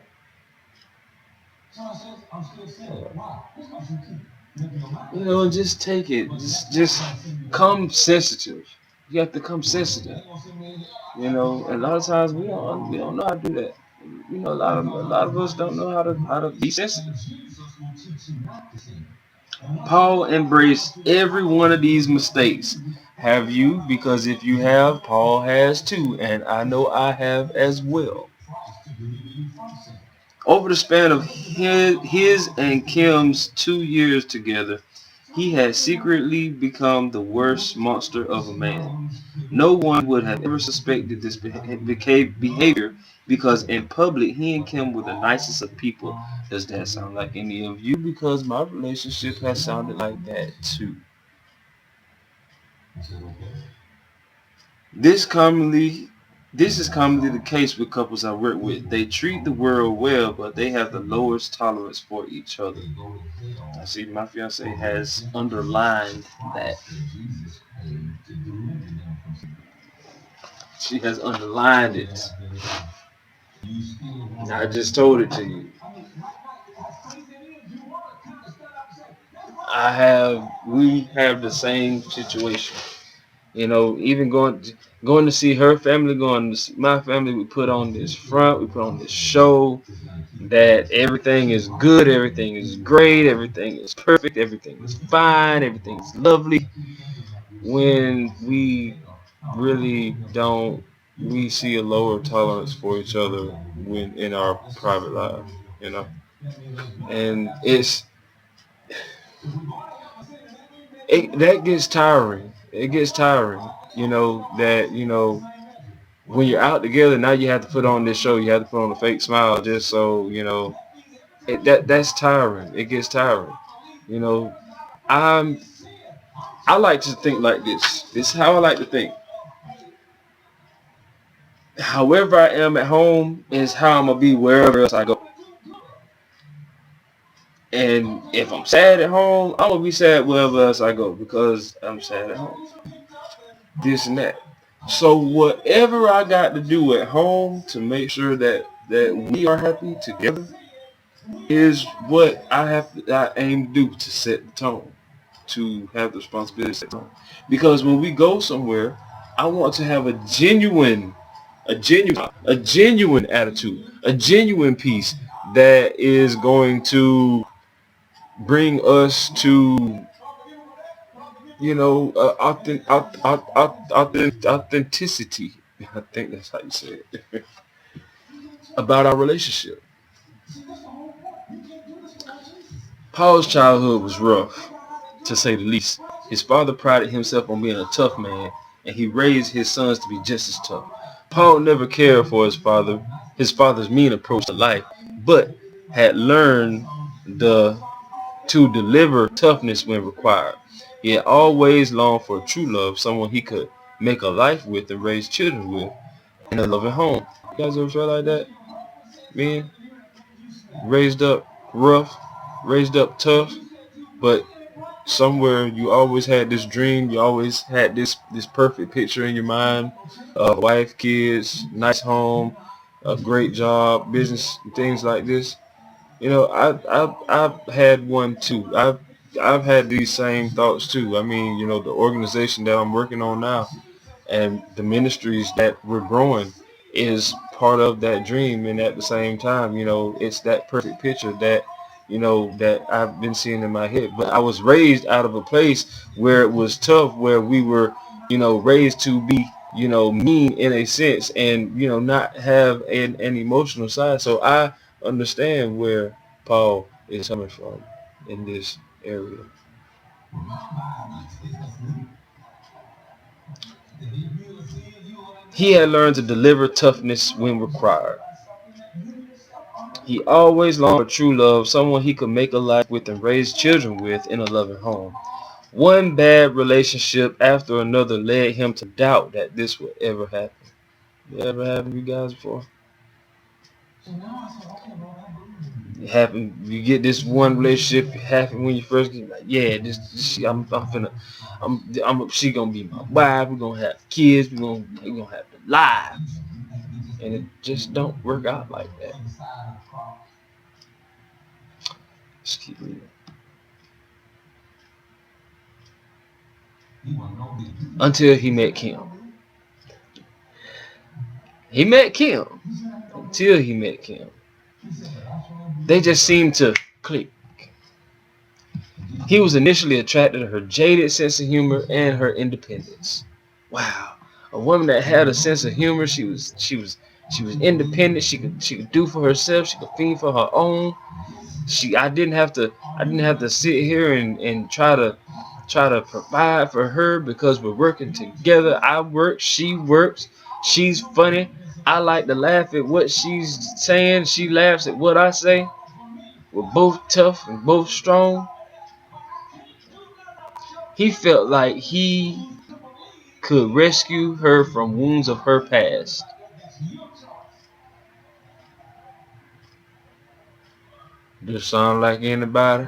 You know, just take it. Just come sensitive. You have to come sensitive. You know, and a lot of times we don't know how to do that. You know, a lot of us don't know how to be sensitive. Paul embraced every one of these mistakes. Have you? Because if you have, Paul has too, and I know I have as well. Over the span of his and Kim's 2 years together, he had secretly become the worst monster of a man. No one would have ever suspected this behavior because in public he and Kim were the nicest of people. Does that sound like any of you? Because my relationship has sounded like that too. This commonly this is commonly the case with couples I work with. They treat the world well, but they have the lowest tolerance for each other. I see my fiance has underlined that. She has underlined it. I just told it to you. We have the same situation. You know, even going to see her family, going to see my family, we put on this front, we put on this show that everything is good, everything is great, everything is perfect, everything is fine, everything is lovely. When we really don't, we see a lower tolerance for each other when in our private life, you know, and that gets tiring. It gets tiring, you know, that, you know, when you're out together, now you have to put on this show. You have to put on a fake smile just so, you know, that's tiring. It gets tiring. You know, I'm I like to think like this. This is how I like to think. However I am at home is how I'm gonna be wherever else I go. And if I'm sad at home, I'm gonna be sad wherever else I go because I'm sad at home. This and that. So whatever I got to do at home to make sure that we are happy together is what I aim to do to set the tone, to have the responsibility to set the tone. Because when we go somewhere, I want to have a genuine attitude, a genuine peace that is going to bring us to, you know, authenticity. I think that's how you say it about our relationship. Paul's childhood was rough, to say the least. His father prided himself on being a tough man, and he raised his sons to be just as tough. Paul never cared for his father's mean approach to life, but had learned the to deliver toughness when required. He had always longed for true love, someone he could make a life with and raise children with in a loving home. You guys ever felt like that? Man, raised up rough, raised up tough, but somewhere you always had this dream, you always had this perfect picture in your mind of wife, kids, nice home, a great job, business, things like this. You know, I've had one too. I've had these same thoughts too. I mean, you know, the organization that I'm working on now and the ministries that we're growing is part of that dream. And at the same time, you know, it's that perfect picture that, you know, that I've been seeing in my head. But I was raised out of a place where it was tough, where we were, you know, raised to be, you know, mean in a sense and, you know, not have an emotional side. So I understand where Paul is coming from in this area. He had learned to deliver toughness when required. He always longed for true love, someone he could make a life with and raise children with in a loving home. One bad relationship after another led him to doubt that this would ever happen. It ever happened to you guys before? It happen. You get this one relationship. It happen when you first get like, yeah, this she gonna be my wife. We're gonna have kids. We're gonna have the life, and it just don't work out like that. Just keep reading. Until he met Kim. He met Kim. Until he met Kim. They just seemed to click. He was initially attracted to her jaded sense of humor and her independence. Wow. A woman that had a sense of humor, she was independent, she could do for herself, she could fend for her own. I didn't have to sit here and try to provide for her because we're working together. I work, she works, she's funny. I like to laugh at what she's saying, she laughs at what I say. We're both tough and both strong. He felt like he could rescue her from wounds of her past. Does it sound like anybody?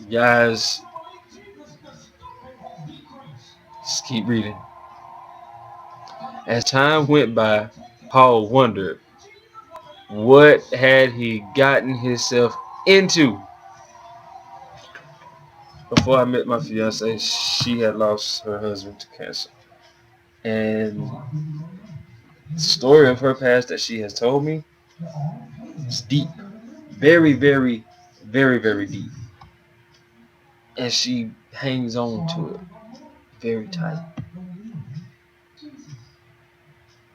Guys, just keep reading. As time went by, Paul wondered, what had he gotten himself into? Before I met my fiance, she had lost her husband to cancer. And the story of her past that she has told me is deep. Very, very, very, very deep. And she hangs on to it very tight.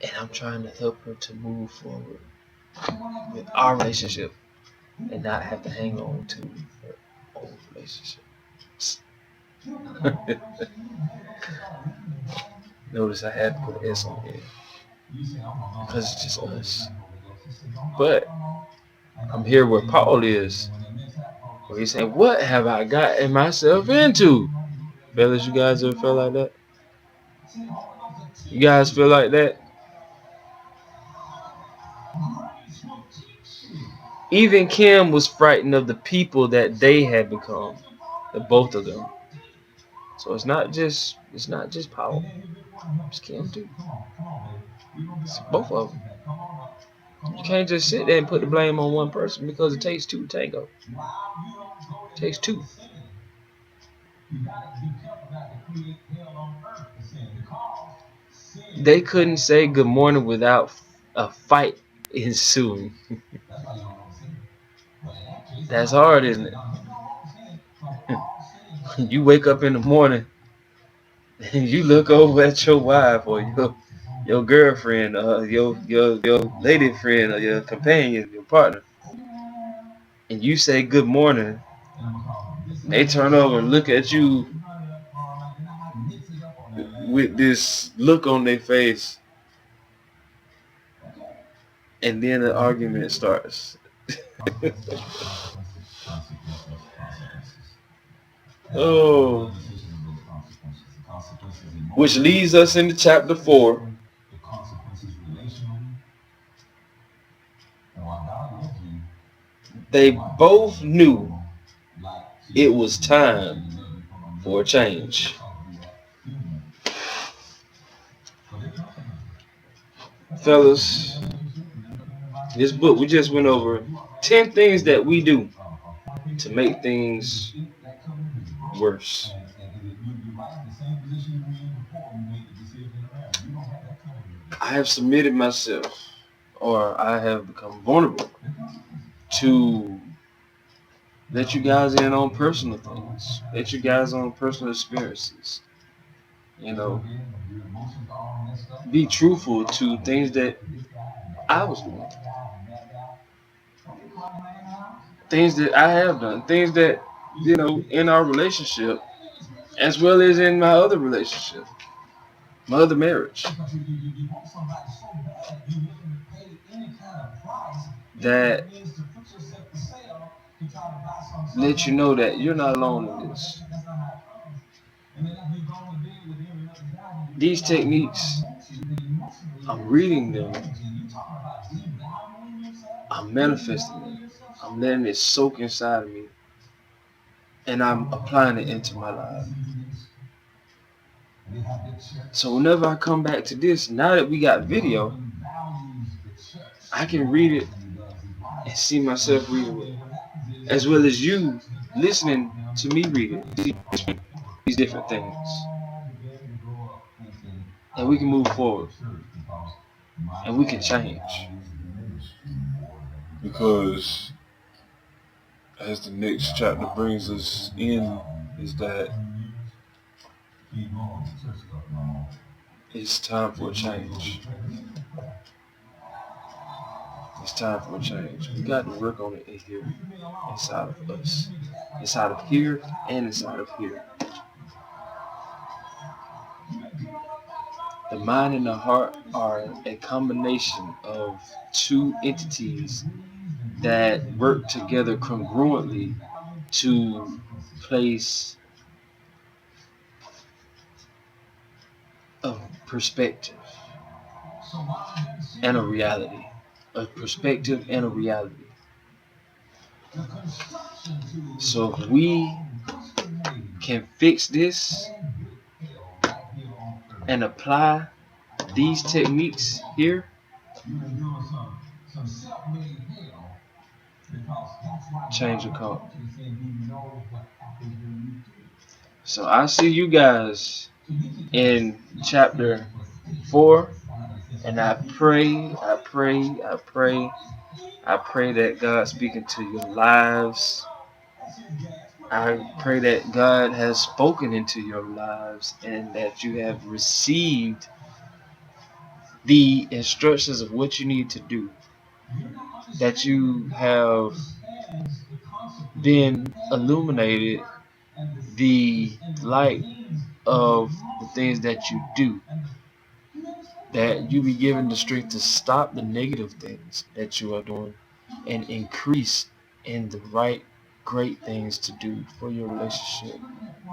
And I'm trying to help her to move forward with our relationship and not have to hang on to her old relationship. Notice I had to put an S on it because it's just us. But I'm here where Paul is, where he's saying, what have I gotten myself into? Fellas, you guys ever feel like that? You guys feel like that? Even Kim was frightened of the people that they had become, the both of them. So it's not just Paul. It's Kim too. It's both of them. You can't just sit there and put the blame on one person because it takes two to tango. It takes two. They couldn't say good morning without a fight ensuing. That's hard, isn't it? You wake up in the morning and you look over at your wife or your girlfriend or your lady friend or your companion, your partner, and you say good morning. They turn over and look at you with this look on their face, and then the argument starts. Oh, which leads us into chapter 4. They both knew it was time for a change. Fellas, this book we just went over 10 things that we do to make things worse. I have submitted myself, or I have become vulnerable to let you guys in on personal things, let you guys on personal experiences. Be truthful to things that I was doing, things that I have done, things that, in our relationship, as well as in my other relationship, my other marriage, that let you know that you're not alone in this. These techniques, I'm reading them I'm manifesting it. I'm letting it soak inside of me, and I'm applying it into my life. So whenever I come back to this, now that we got video, I can read it and see myself reading it, as well as you listening to me read it. These different things, and we can move forward, and we can change. Because as the next chapter brings us in, is that It's time for a change. It's time for a change. We got to work on it in here, inside of us, inside of here, and inside of here. The mind and the heart are a combination of two entities that work together congruently to place a perspective and a reality. A perspective and a reality. So if we can fix this and apply these techniques here, change will come. So I see you guys in chapter 4, and I pray that God speaking to your lives. I pray that God has spoken into your lives and that you have received the instructions of what you need to do, that you have been illuminated the light of the things that you do, that you be given the strength to stop the negative things that you are doing and increase in the right great things to do for your relationship,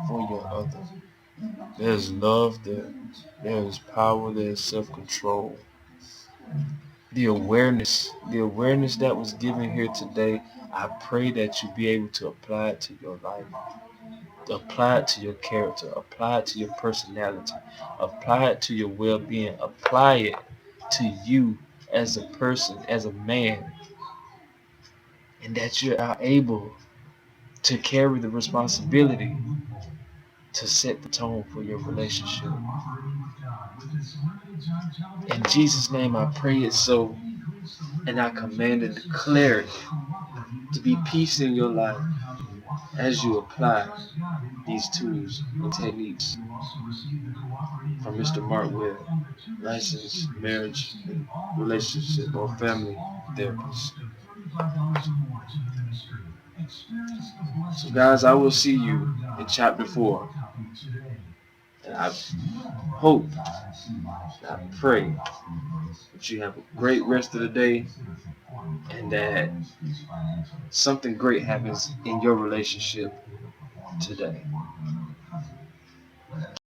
for your other. there's love there, there's power, there's self-control. The awareness that was given here today, I pray that you be able to apply it to your life, apply it to your character, apply it to your personality, apply it to your well-being, apply it to you as a person, as a man, and that you are able to carry the responsibility to set the tone for your relationship. In Jesus' name I pray it so, and I command and declare it to be peace in your life as you apply these tools and techniques from Mr. Mark Webb, licensed marriage and relationship or family therapist. So guys, I will see you in chapter 4. And I hope, I pray that you have a great rest of the day and that something great happens in your relationship today.